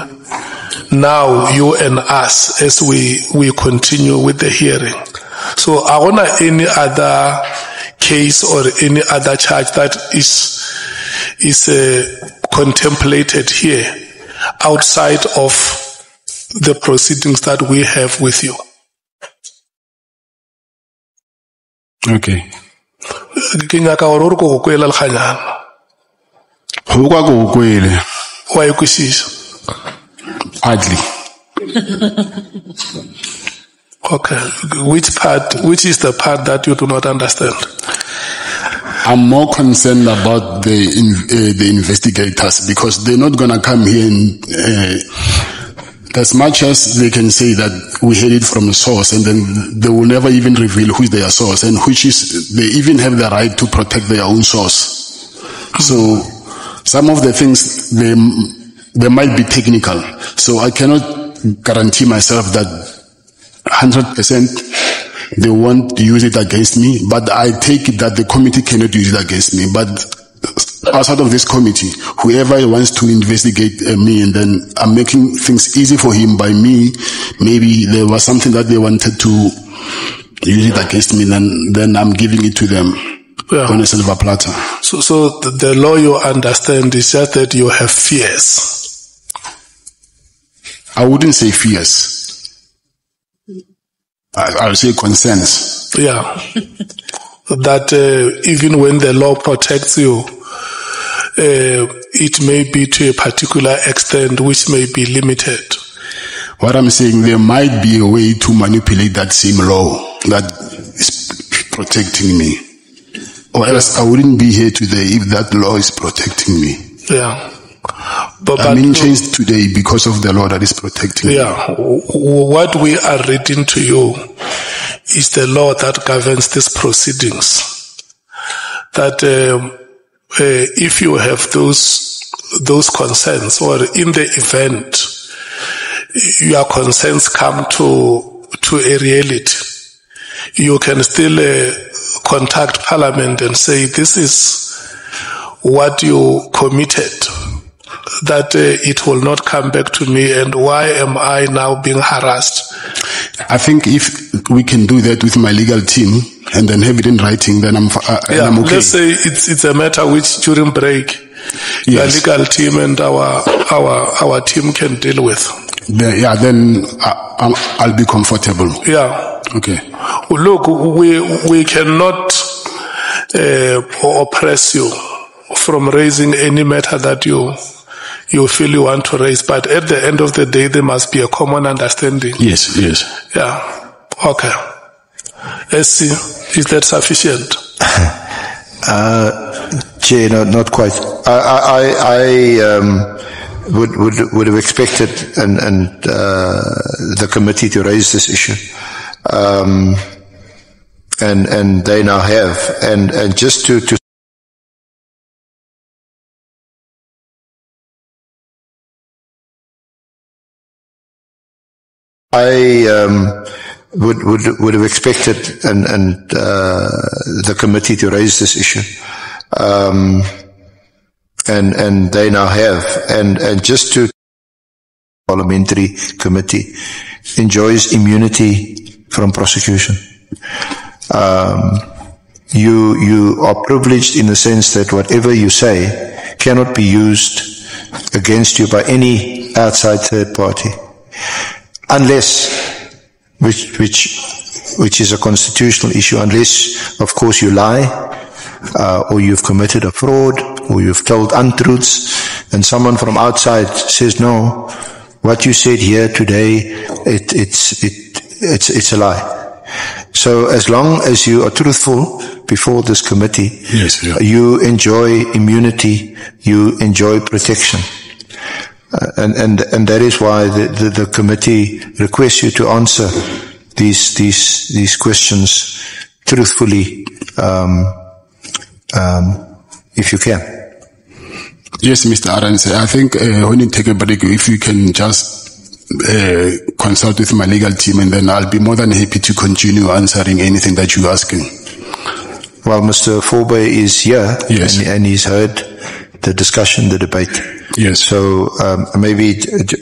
now you and us as we continue with the hearing. So I want any other case or any other charge that is contemplated here outside of the proceedings that we have with you. Okay. Why kushisha? Hardly. Okay. Which is the part that you do not understand? I'm more concerned about the investigators, because they're not going to come here and as much as they can say that we heard it from a source, and then they will never even reveal who is their source, and which is, they even have the right to protect their own source. So some of the things, they might be technical. So I cannot guarantee myself that 100% they won't use it against me, but I take it that the committee cannot use it against me. But outside of this committee, whoever wants to investigate me, and then I'm making things easy for him by me, maybe there was something that they wanted to use it against me, then I'm giving it to them on a silver platter. So the law you understand is just that you have fears. I wouldn't say fears. I'll say concerns. Yeah. That even when the law protects you, it may be to a particular extent which may be limited. What I'm saying, there might be a way to manipulate that same law that is protecting me. Or else I wouldn't be here today if that law is protecting me. Yeah. I'm in chains today because of the law that is protecting me. Yeah. What we are reading to you is the law that governs these proceedings. That if you have those concerns, or in the event your concerns come to a reality, you can still contact Parliament and say, this is what you committed, that it will not come back to me, and why am I now being harassed? I think if we can do that with my legal team and then have it in writing, then I'm okay. Let's say it's a matter which during break, your legal team and our team can deal with. Then I'll be comfortable. Yeah. Okay. Look, we cannot oppress you from raising any matter that you feel you want to raise, but at the end of the day, there must be a common understanding. Yes. Yeah. Okay. SC, is that sufficient? Chair, no, not quite. I would have expected and the committee to raise this issue, and they now have, and just to I would have expected and the committee to raise this issue, and they now have, and just to parliamentary committee enjoys immunity from prosecution. You are privileged in the sense that whatever you say cannot be used against you by any outside third party, unless, which is a constitutional issue, unless, of course, you lie, or you've committed a fraud, or you've told untruths, and someone from outside says, no, what you said here today, it's a lie. So as long as you are truthful before this committee, you enjoy immunity, you enjoy protection. And that is why the committee requests you to answer these questions truthfully, if you can. Yes, Mr. Arance, I think when you take a break, if you can just consult with my legal team, and then I'll be more than happy to continue answering anything that you're asking. Well, Mr. Forbe is here, and he's heard the discussion, the debate. Yes. So maybe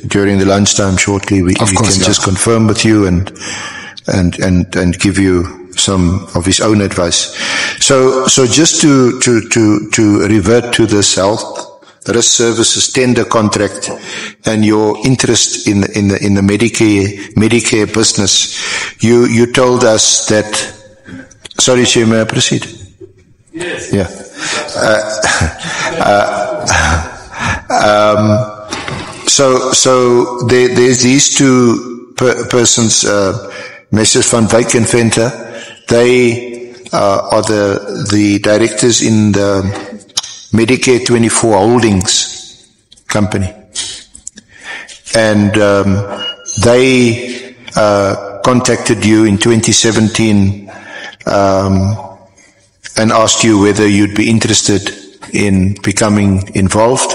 during the lunchtime shortly we can just confirm with you and give you some of his own advice. So just to revert to this health risk services tender contract and your interest in the Medicare business, you told us that. Sorry, Chair, may I proceed? Yes. Yeah. So there's these two persons, Messrs. Van Wyk and Venter. They are the directors in the Medicare 24 Holdings company, and they contacted you in 2017 and asked you whether you'd be interested in becoming involved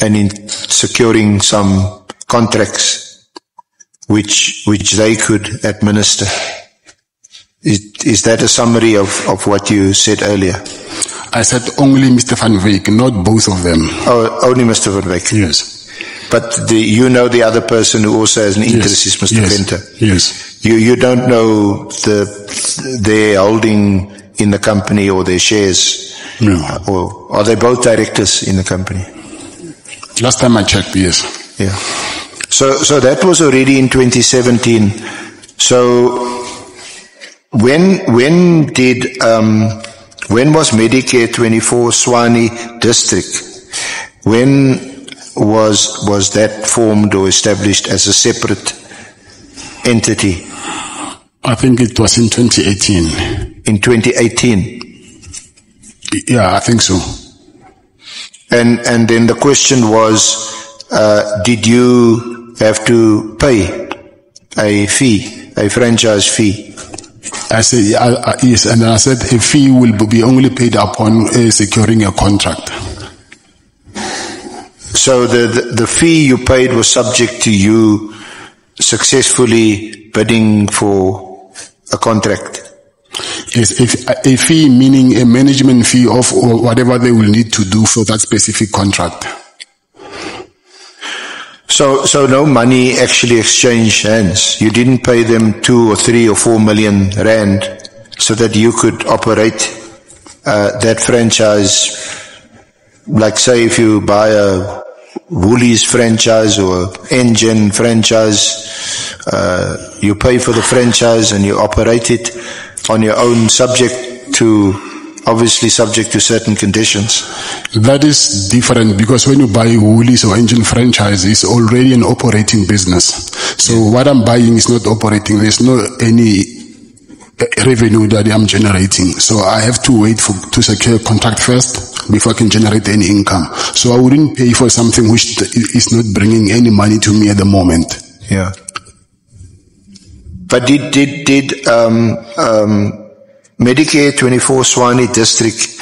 and in securing some contracts which they could administer. Is that a summary of what you said earlier? I said only Mr. Van Wyk, not both of them. Oh, only Mr. Van Wyk. Yes. But you know the other person who also has an interest is Mr. Venter. Yes. You don't know their holding in the company or their shares? No. Or are they both directors in the company? Last time I checked, yes. Yeah. So that was already in 2017. So when was Medicare 24 Swani District? When was that formed or established as a separate entity? I think it was in 2018. In 2018? Yeah, I think so. And then the question was, did you have to pay a fee, a franchise fee? I said, yes, and I said a fee will be only paid upon securing a contract. So the fee you paid was subject to you successfully bidding for a contract? Yes, if a fee meaning a management fee of whatever they will need to do for that specific contract. So no money actually exchanged hands. You didn't pay them 2 or 3 or 4 million rand so that you could operate that franchise. Like say if you buy a Woolies franchise or Engine franchise, you pay for the franchise and you operate it on your own, obviously subject to certain conditions. That is different because when you buy Woolies or Engine franchise, it's already an operating business. So what I'm buying is not operating. There's no any revenue that I'm generating. So I have to wait to secure a contract first before I can generate any income. So I wouldn't pay for something which is not bringing any money to me at the moment. Yeah. But did Medicare 24 Swani District,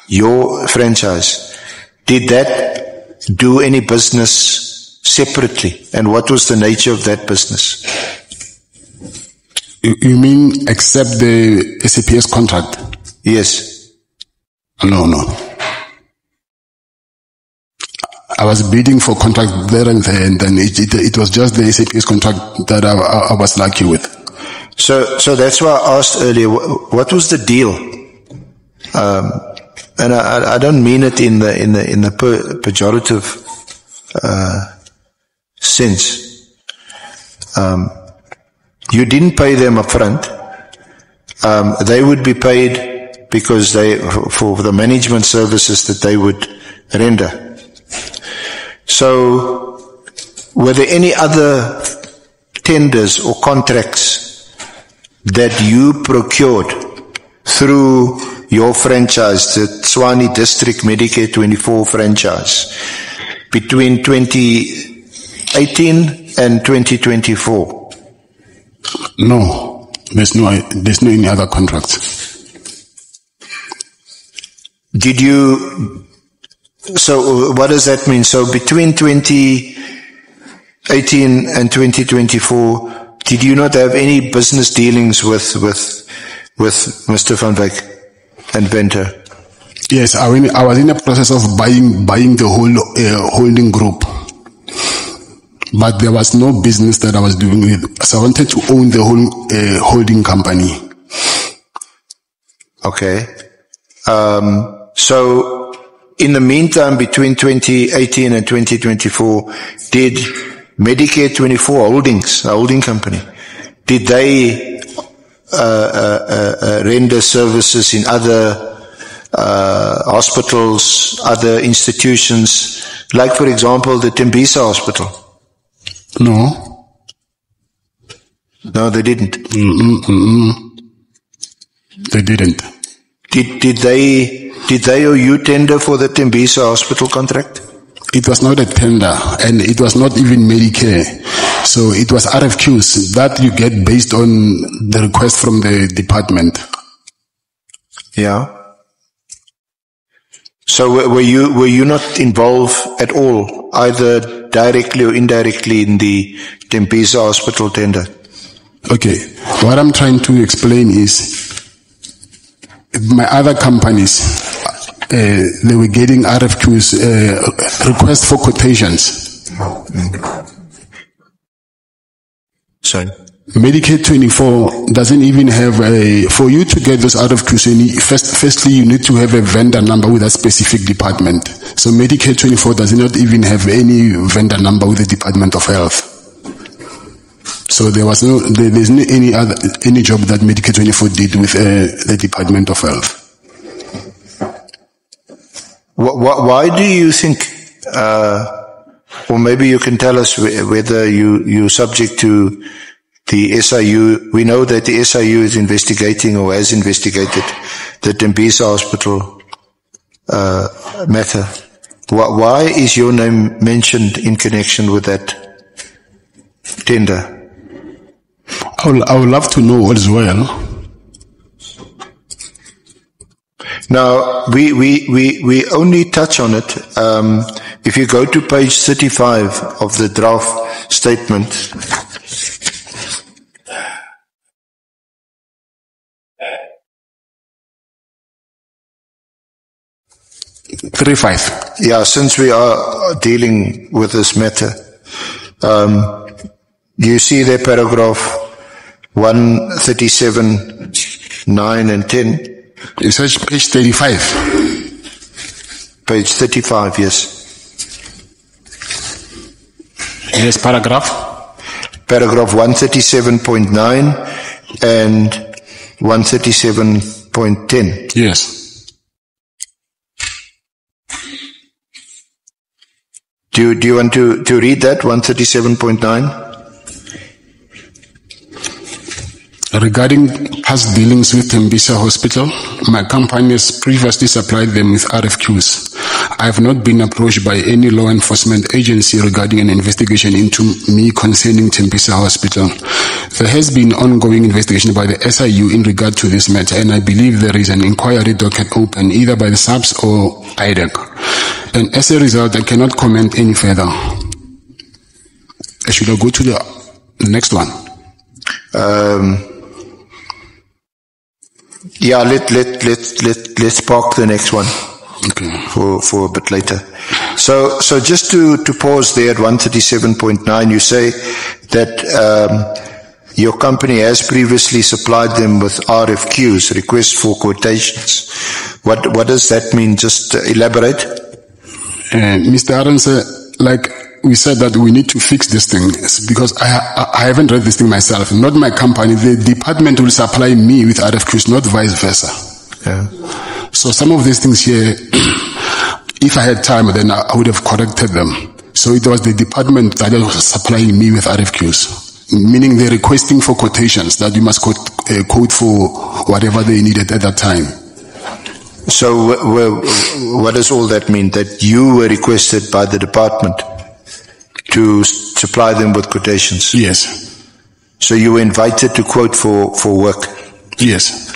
your franchise, did that do any business separately? And what was the nature of that business? You mean except the SAPS contract? Yes. No. I was bidding for contract there and there, and then it was just the SAPS contract that I was lucky with. So that's why I asked earlier, what was the deal? And I don't mean it in the pejorative sense. You didn't pay them up front. They would be paid because for the management services that they would render. So, were there any other tenders or contracts that you procured through your franchise, the Swani District Medicare 24 franchise, between 2018 and 2024? No, there's no any other contracts. So what does that mean? So between 2018 and 2024, did you not have any business dealings with Mr. Van Wyk and Venter? Yes, I was in the process of buying the whole holding group. But there was no business that I was doing with. So I wanted to own the whole holding company. Okay. So in the meantime, between 2018 and 2024, did Medicare 24 Holdings, a holding company, did they render services in other hospitals, other institutions, like for example the Tembisa Hospital? No, they didn't. They didn't. Did they or you tender for the Tembisa Hospital contract? It was not a tender, and it was not even Medicare. So it was RFQs that you get based on the request from the department. Yeah. So were you not involved at all, either directly or indirectly, in the Tembisa Hospital tender? Okay. What I'm trying to explain is my other companies, they were getting RFQs, requests for quotations. Sorry. Medicare 24 doesn't even have for you to get those RFQs, firstly you need to have a vendor number with a specific department. So Medicare 24 does not even have any vendor number with the Department of Health. So there's no any job that Medicare 24 did with the Department of Health. Why do you think, or maybe you can tell us whether you're subject to the SIU? We know that the SIU is investigating or has investigated the Tembisa Hospital matter. Why is your name mentioned in connection with that tender? I would love to know as well. Now, we only touch on it if you go to page 35 of the draft statement. 35. Yeah, since we are dealing with this matter, you see there paragraph 137, 9 and 10. It says page 35. Page 35, yes. Yes, paragraph? Paragraph 137.9 and 137.10. Yes. Do you want to read that, 137.9? Regarding past dealings with Tembisa Hospital, my company has previously supplied them with RFQs. I have not been approached by any law enforcement agency regarding an investigation into me concerning Tembisa Hospital. There has been ongoing investigation by the SIU in regard to this matter, and I believe there is an inquiry docket open either by the SAPS or Ad Hoc. And as a result, I cannot comment any further. Should I go to the next one? Yeah, let's park the next one. Okay. For a bit later. So just to pause there at 137.9, you say that your company has previously supplied them with RFQs, requests for quotations. What does that mean? Just elaborate. Mr. Arons, like we said that we need to fix this thing because I haven't read this thing myself. Not my company. The department will supply me with RFQs, not vice versa. Yeah. So some of these things here, if I had time, then I would have corrected them. So it was the department that was supplying me with RFQs, meaning they're requesting for quotations that you must quote for whatever they needed at that time. So what does all that mean? That you were requested by the department to supply them with quotations? Yes. So you were invited to quote for work? Yes.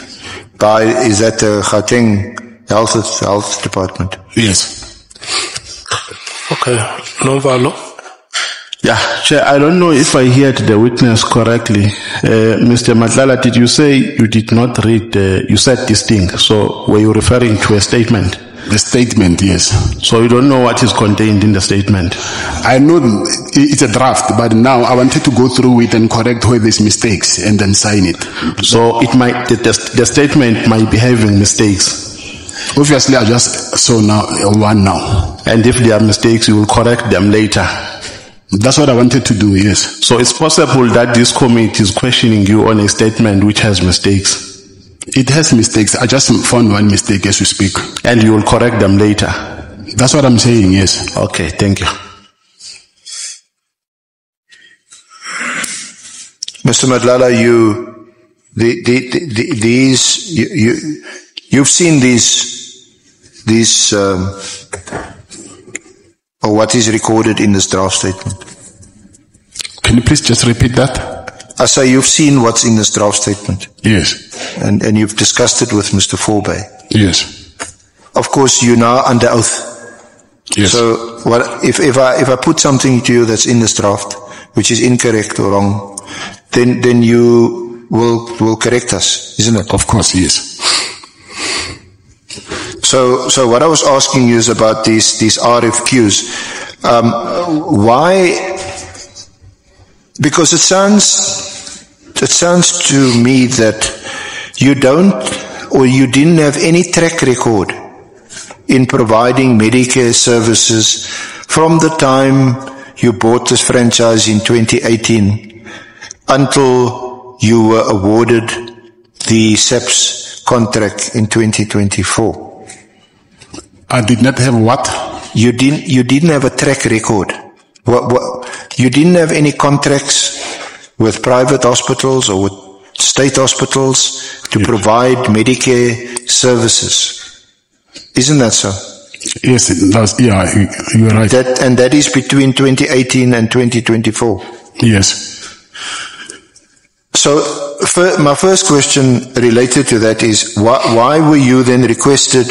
Is that the Gauteng Health Department? Yes. Okay. Novalo. Yeah, Chair, I don't know if I heard the witness correctly. Mr. Matlala, did you say you did not read, you said this thing, so were you referring to a statement? The statement, yes. So you don't know what is contained in the statement? I know it's a draft, but now I wanted to go through it and correct where there's mistakes and then sign it. So it might, the statement might be having mistakes. Obviously, I just saw one now. And if there are mistakes, you will correct them later. That's what I wanted to do, yes. So it's possible that this committee is questioning you on a statement which has mistakes. It has mistakes. I just found one mistake as we speak. And you will correct them later. That's what I'm saying, yes. Okay, thank you. Mr. Matlala, you've seen these or what is recorded in this draft statement. Can you please just repeat that? I say you've seen what's in this draft statement. Yes. And you've discussed it with Mr. Forbay. Yes. Of course, you're now under oath. Yes. So if I put something to you that's in this draft, which is incorrect or wrong, then you will correct us, isn't it? Of course, yes. So what I was asking you is about these RFQs. Why? Because it sounds to me that you don't or you didn't have any track record in providing Medicare services from the time you bought this franchise in 2018 until you were awarded the SAPS contract in 2024. I did not have what? You didn't have a track record. You didn't have any contracts with private hospitals or with state hospitals to provide Medicare services. Isn't that so? Yes, it does. Yeah, you're right. And that is between 2018 and 2024. Yes. So my first question related to that is, why were you then requested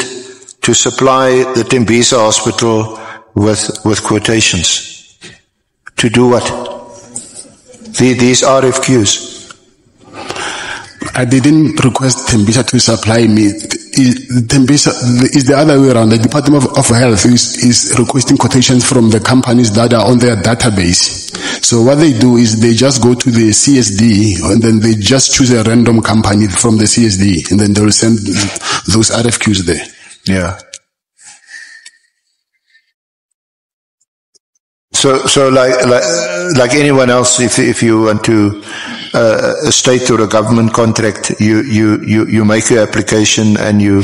to supply the Tembisa Hospital with quotations? To do what? These RFQs. I didn't request Tembisa to supply me. Tembisa is the other way around. The Department of Health is requesting quotations from the companies that are on their database. So what they do is they just go to the CSD and then they just choose a random company from the CSD and then they'll send those RFQs there. Yeah. So like anyone else, if you want to a state or a government contract, you make your application and you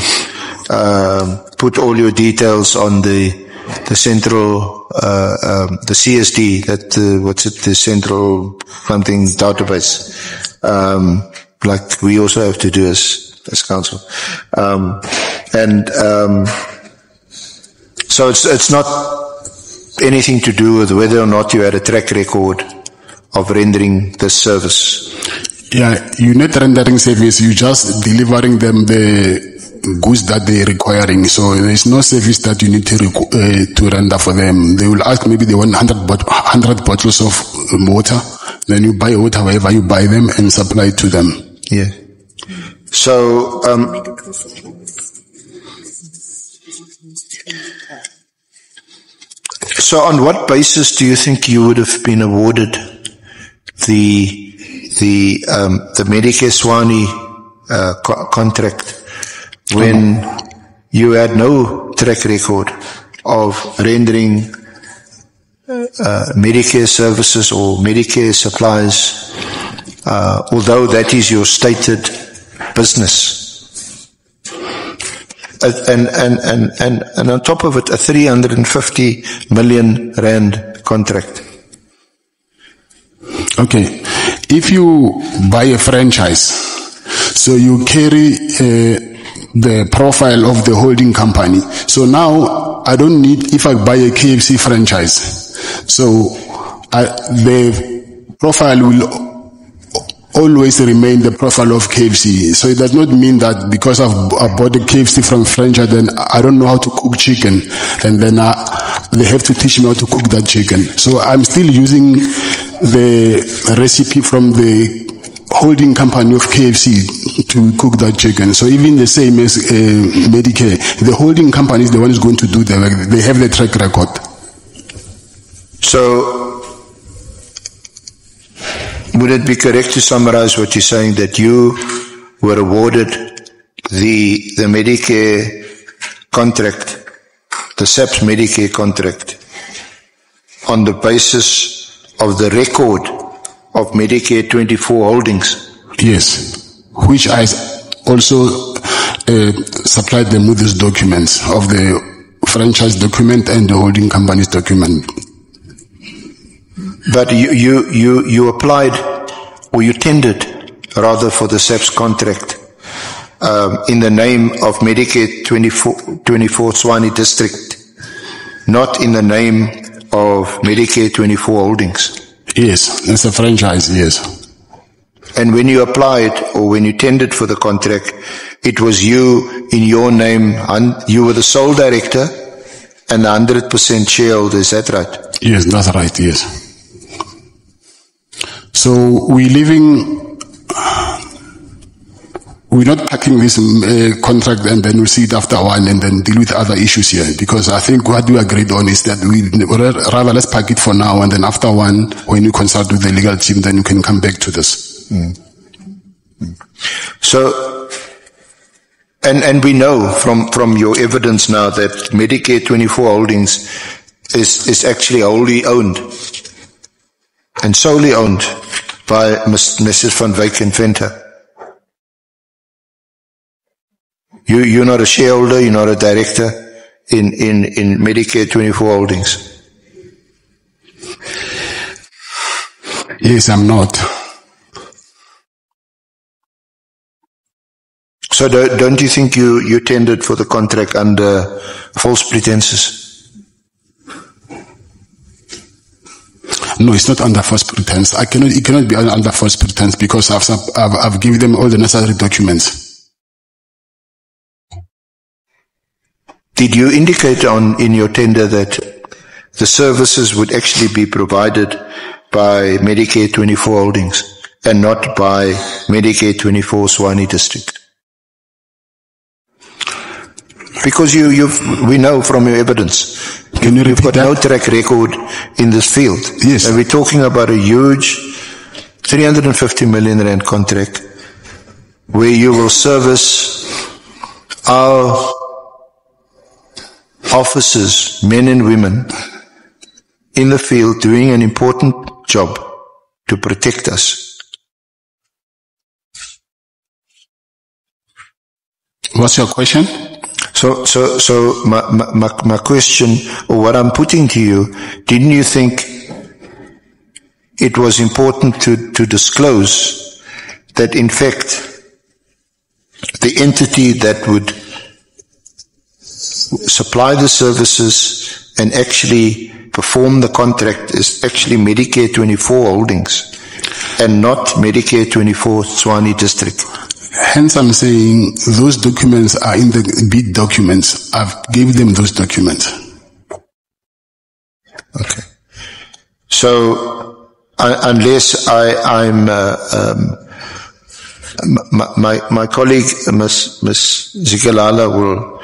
put all your details on the central the CSD, the central something database, like we also have to do as council, so it's not anything to do with whether or not you had a track record of rendering this service. Yeah, you're not rendering service, you're just delivering them the goods that they're requiring. So there's no service that you need to render for them. They will ask, maybe they want 100 bottles of water, then you buy water wherever you buy them and supply it to them. Yeah. So, so on what basis do you think you would have been awarded the Medicare Swani contract when you had no track record of rendering Medicare services or Medicare supplies, although that is your stated business? And on top of it, a 350 million rand contract. Okay, if you buy a franchise, so you carry the profile of the holding company. So now I don't need, if I buy a KFC franchise, so the profile will always remain the profile of KFC. So it does not mean that because I bought the KFC from franchise, then I don't know how to cook chicken, and then they have to teach me how to cook that chicken. So I'm still using the recipe from the holding company of KFC to cook that chicken. So even the same as Medicare, the holding company is the one who's going to do the work. They have the track record. So would it be correct to summarize what you're saying, that you were awarded the Medicare contract, the SAPS Medicare contract, on the basis of the record of Medicare 24 holdings? Yes, which I also supplied them with these documents of the franchise document and the holding company's document. But you applied, or you tendered rather, for the SAPS contract in the name of Medicare 24 Swani District, not in the name of Medicare 24 Holdings. Yes, it's a franchise, yes. And when you applied, or when you tendered for the contract, it was you in your name, and you were the sole director and 100% shareholder, is that right? Yes, that's right, yes. So we're not packing this contract and then we'll see it after one and then deal with other issues here, because I think what we agreed on is that we rather let's pack it for now, and then after one, when you consult with the legal team, then you can come back to this. So, and we know from your evidence now that Medicare 24 Holdings is actually wholly owned and solely owned by Mrs. Van Wyk and Venter. You're not a shareholder, you're not a director in Medicare 24 Holdings. Yes, I'm not. So don't you think you tendered for the contract under false pretenses? No, it's not under false pretense. It cannot be under false pretense because I've given them all the necessary documents. Did you indicate in your tender that the services would actually be provided by Medicare 24 Holdings and not by Medicare 24 Tshwane District? Because we know from your evidence, you've got no track record in this field. Yes. And we're talking about a huge 350 million rand contract where you will service our officers, men and women, in the field doing an important job to protect us. What's your question? So my question, or what I'm putting to you, didn't you think it was important to disclose that in fact the entity that would supply the services and actually perform the contract is actually Medicare 24 Holdings and not Medicare 24 Tshwane District? Hence, I'm saying those documents are in the bid documents. I've given them those documents. Okay. So, unless my colleague, Ms. Zikalala, will,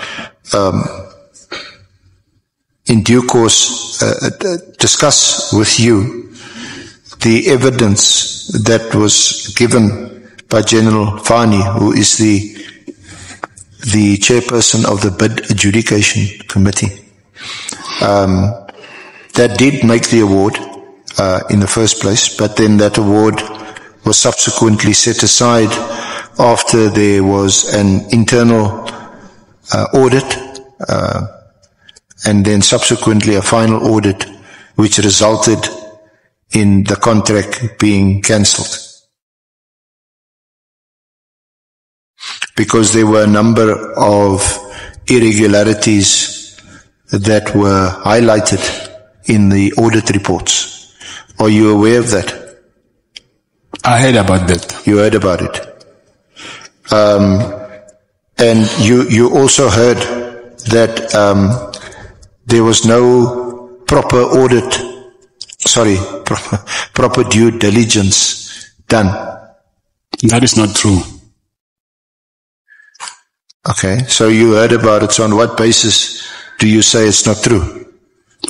in due course, discuss with you the evidence that was given by General Fani, who is the chairperson of the bid adjudication committee, that did make the award in the first place, but then that award was subsequently set aside after there was an internal audit, and then subsequently a final audit, which resulted in the contract being cancelled. Because there were a number of irregularities that were highlighted in the audit reports. Are you aware of that? I heard about that. You heard about it. And you also heard that there was no proper proper due diligence done. That is not true. Okay, so you heard about it. So on what basis do you say it's not true?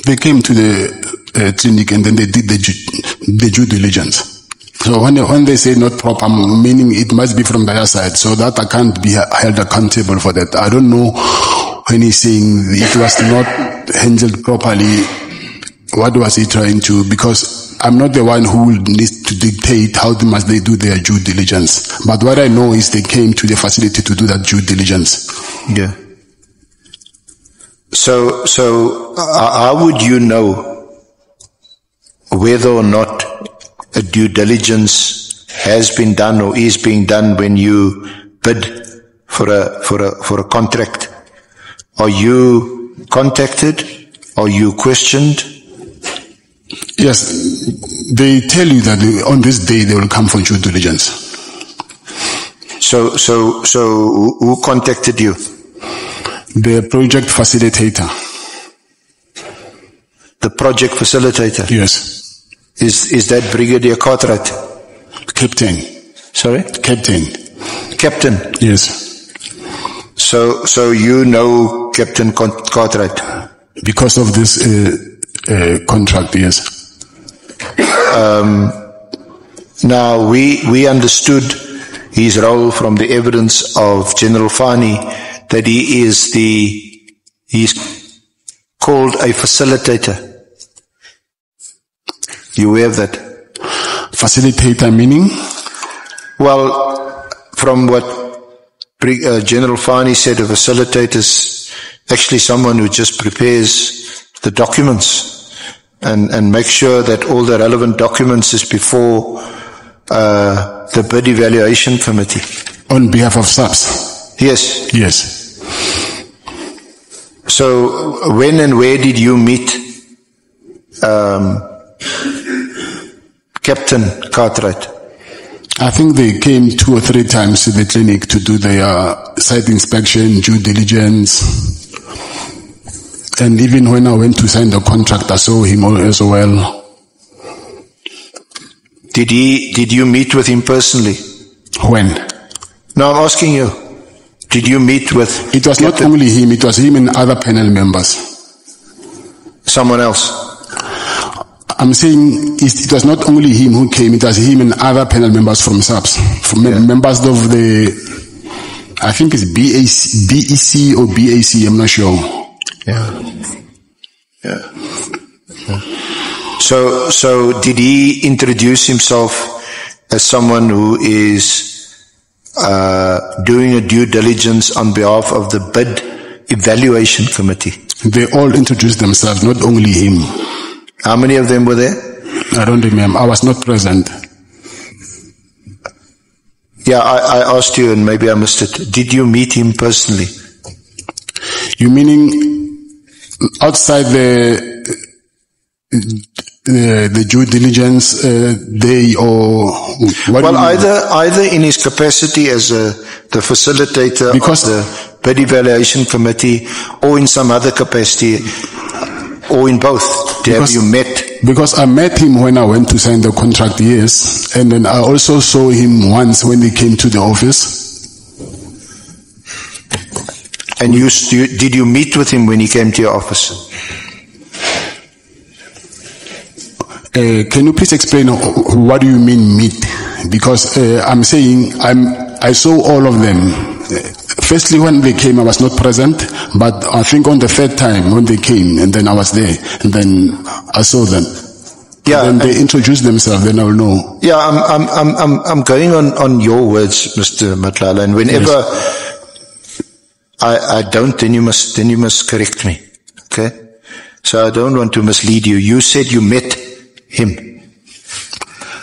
They came to the clinic and then they did the due diligence. So when they say not proper, meaning it must be from their side, so that I can't be held accountable for that. I don't know when he's saying it was not handled properly. What was he trying to? Because I'm not the one who needs to dictate how must they do their due diligence. But what I know is they came to the facility to do that due diligence. Yeah. So how would you know whether or not a due diligence has been done or is being done when you bid for a contract? Are you contacted? Are you questioned? Yes, they tell you that on this day they will come for due diligence. So who contacted you? The project facilitator. The project facilitator? Yes. Is that Brigadier Cartwright? Captain. Sorry? Captain. Captain? Yes. So you know Captain Cartwright? Because of this contract, yes. Now, we understood his role from the evidence of General Fani that he's called a facilitator. You aware of that? Facilitator meaning? Well, from what General Fani said, a facilitator is actually someone who just prepares the documents and make sure that all the relevant documents is before the bid evaluation committee. On behalf of SAPS? Yes. Yes. So when and where did you meet Captain Cartwright? I think they came 2 or 3 times to the clinic to do their site inspection, due diligence. And even when I went to sign the contract, I saw him as well. Did you meet with him personally? When? No, I'm asking you. Did you meet with... It was not only him, it was him and other panel members. Someone else? I'm saying it was not only him who came, it was him and other panel members from SAPS, from members of the, I think it's BEC or BAC, I'm not sure. Yeah. So did he introduce himself as someone who is doing a due diligence on behalf of the bid evaluation committee? They all introduced themselves, not only him. How many of them were there? I don't remember. I was not present. Yeah, I asked you and maybe I missed it. Did you meet him personally? You meaning outside the due diligence day, or what? Well, either in his capacity as the facilitator of the bid evaluation committee, or in some other capacity, or in both. Have you met? Because I met him when I went to sign the contract, yes, and then I also saw him once when he came to the office. And did you meet with him when he came to your office? Can you please explain what do you mean meet? Because I'm saying I saw all of them. Firstly, when they came, I was not present, but I think on the 3rd time when they came, and then I was there, and then I saw them. Yeah, and then they introduced themselves. Then I'll know. Yeah, I'm going on your words, Mr. Matlala, and whenever I don't, then you must correct me. Okay, so I don't want to mislead you. You said you met him.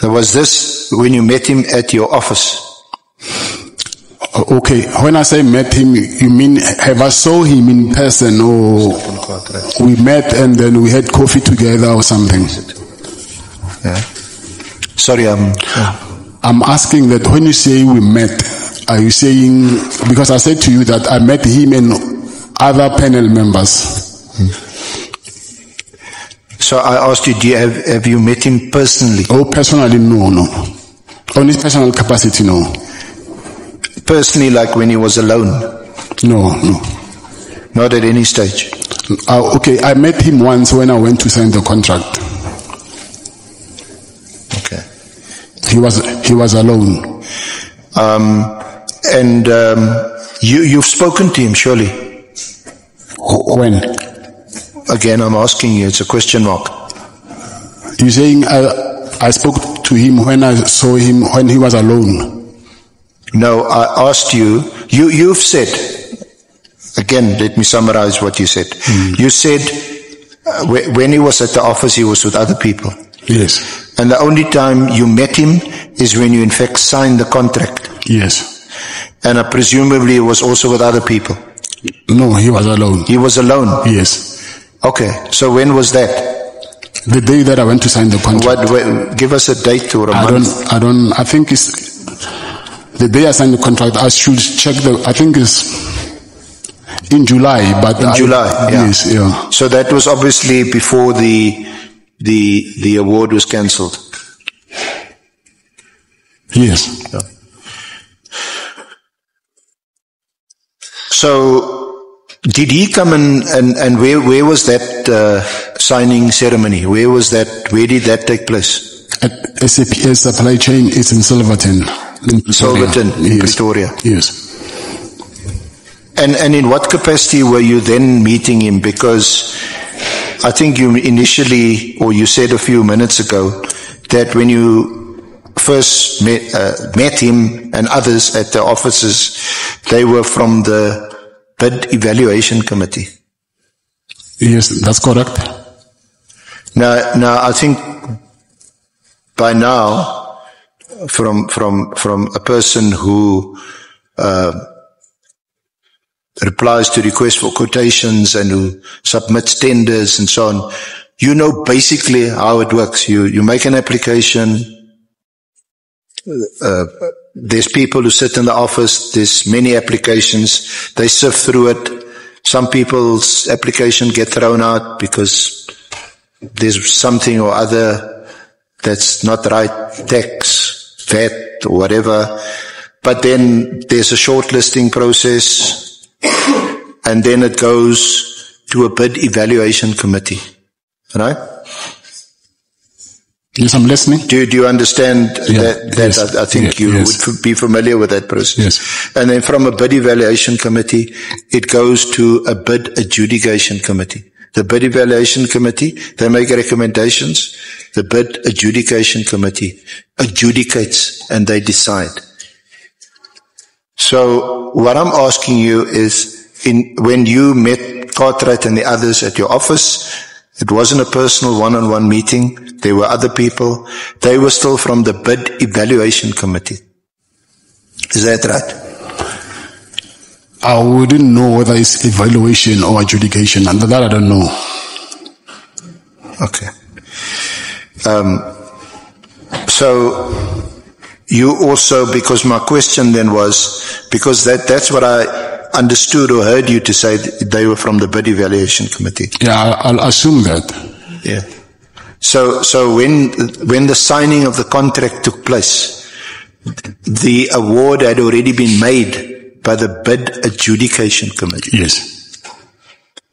Was this when you met him at your office? Okay, when I say met him, you mean have I saw him in person, or we met and then we had coffee together or something? Yeah. Sorry, I'm asking that when you say we met, are you saying, because I said to you that I met him and other panel members. So I asked you, have you met him personally? Oh, personally, no. Only personal capacity, no. Personally, like when he was alone? No. Not at any stage? Okay, I met him once when I went to sign the contract. Okay. He was alone. You've spoken to him, surely? When? Again, I'm asking you, it's a question mark. You're saying I spoke to him when I saw him when he was alone? No, I asked you've said, again, let me summarize what you said. You said when he was at the office, he was with other people. Yes. And the only time you met him is when you in fact signed the contract. Yes. And presumably he was also with other people. No, he was alone. He was alone? Yes. Okay, so when was that? The day that I went to sign the contract. Give us a date or a month. I think it's the day I signed the contract. I should check I think it's in July, but in July, yeah. Yes, yeah. So that was obviously before the award was cancelled. Yes. Yeah. So did he come and where was that signing ceremony? Where did that take place? At SAPS Supply Chain, it's in Silverton. In Pretoria. Yes. And in what capacity were you then meeting him? Because I think you initially, or you said a few minutes ago, that when you first met him and others at the offices, they were from the bid evaluation committee. Yes, that's correct. Now I think by now, from a person who replies to requests for quotations and who submits tenders and so on, you know basically how it works. You make an application. There's people who sit in the office. There's many applications. They sift through it. Some people's application get thrown out because there's something or other that's not right, tax, VAT, or whatever. But then there's a shortlisting process, and then it goes to a bid evaluation committee. Right? Yes, I'm listening. Do you understand that? Yes. I think you would be familiar with that process. Yes. And then from a bid evaluation committee, it goes to a bid adjudication committee. The bid evaluation committee, they make recommendations. The bid adjudication committee adjudicates and they decide. So what I'm asking you is, when you met Cartwright and the others at your office, it wasn't a personal one-on-one meeting. There were other people. They were still from the bid evaluation committee. Is that right? I wouldn't know whether it's evaluation or adjudication. And that I don't know. Okay. So you also, because my question then was, because that's what I understood or heard you to say, they were from the bid evaluation committee. Yeah, I'll assume that. Yeah. So when the signing of the contract took place, the award had already been made by the bid adjudication committee. Yes.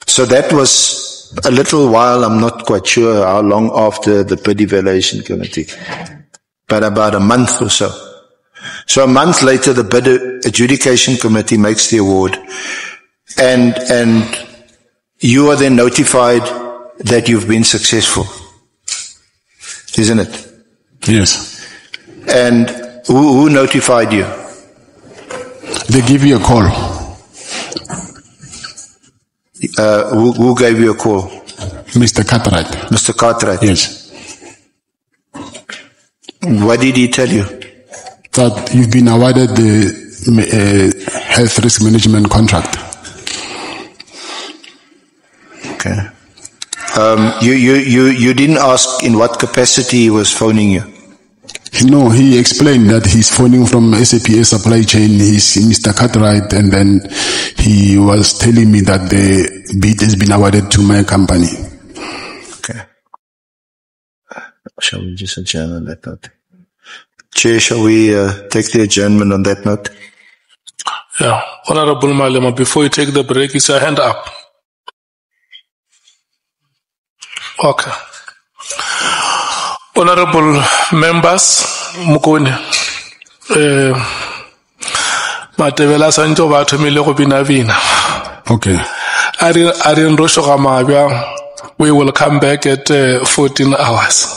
So that was a little while, I'm not quite sure how long after the bid evaluation committee, but about a month or so. So a month later, the bid adjudication committee makes the award, and you are then notified that you've been successful. Isn't it? Yes. And who notified you? They give you a call. Who gave you a call? Mr. Cartwright. Mr. Cartwright. Yes. What did he tell you? That you've been awarded the health risk management contract. Okay. You didn't ask in what capacity he was phoning you? No, he explained that he's phoning from SAPA supply chain. He's Mr. Cartwright, and then he was telling me that the bid has been awarded to my company. Okay. Shall we just adjourn on that note? Chair, shall we take the adjournment on that note? Yeah. Honorable Malema, before you take the break, is your hand up? Okay. Honorable members, Mukone, Matevela Sanjo Batumile Robinavina. Okay. Arin Rosho Gamabia, we will come back at 14 hours.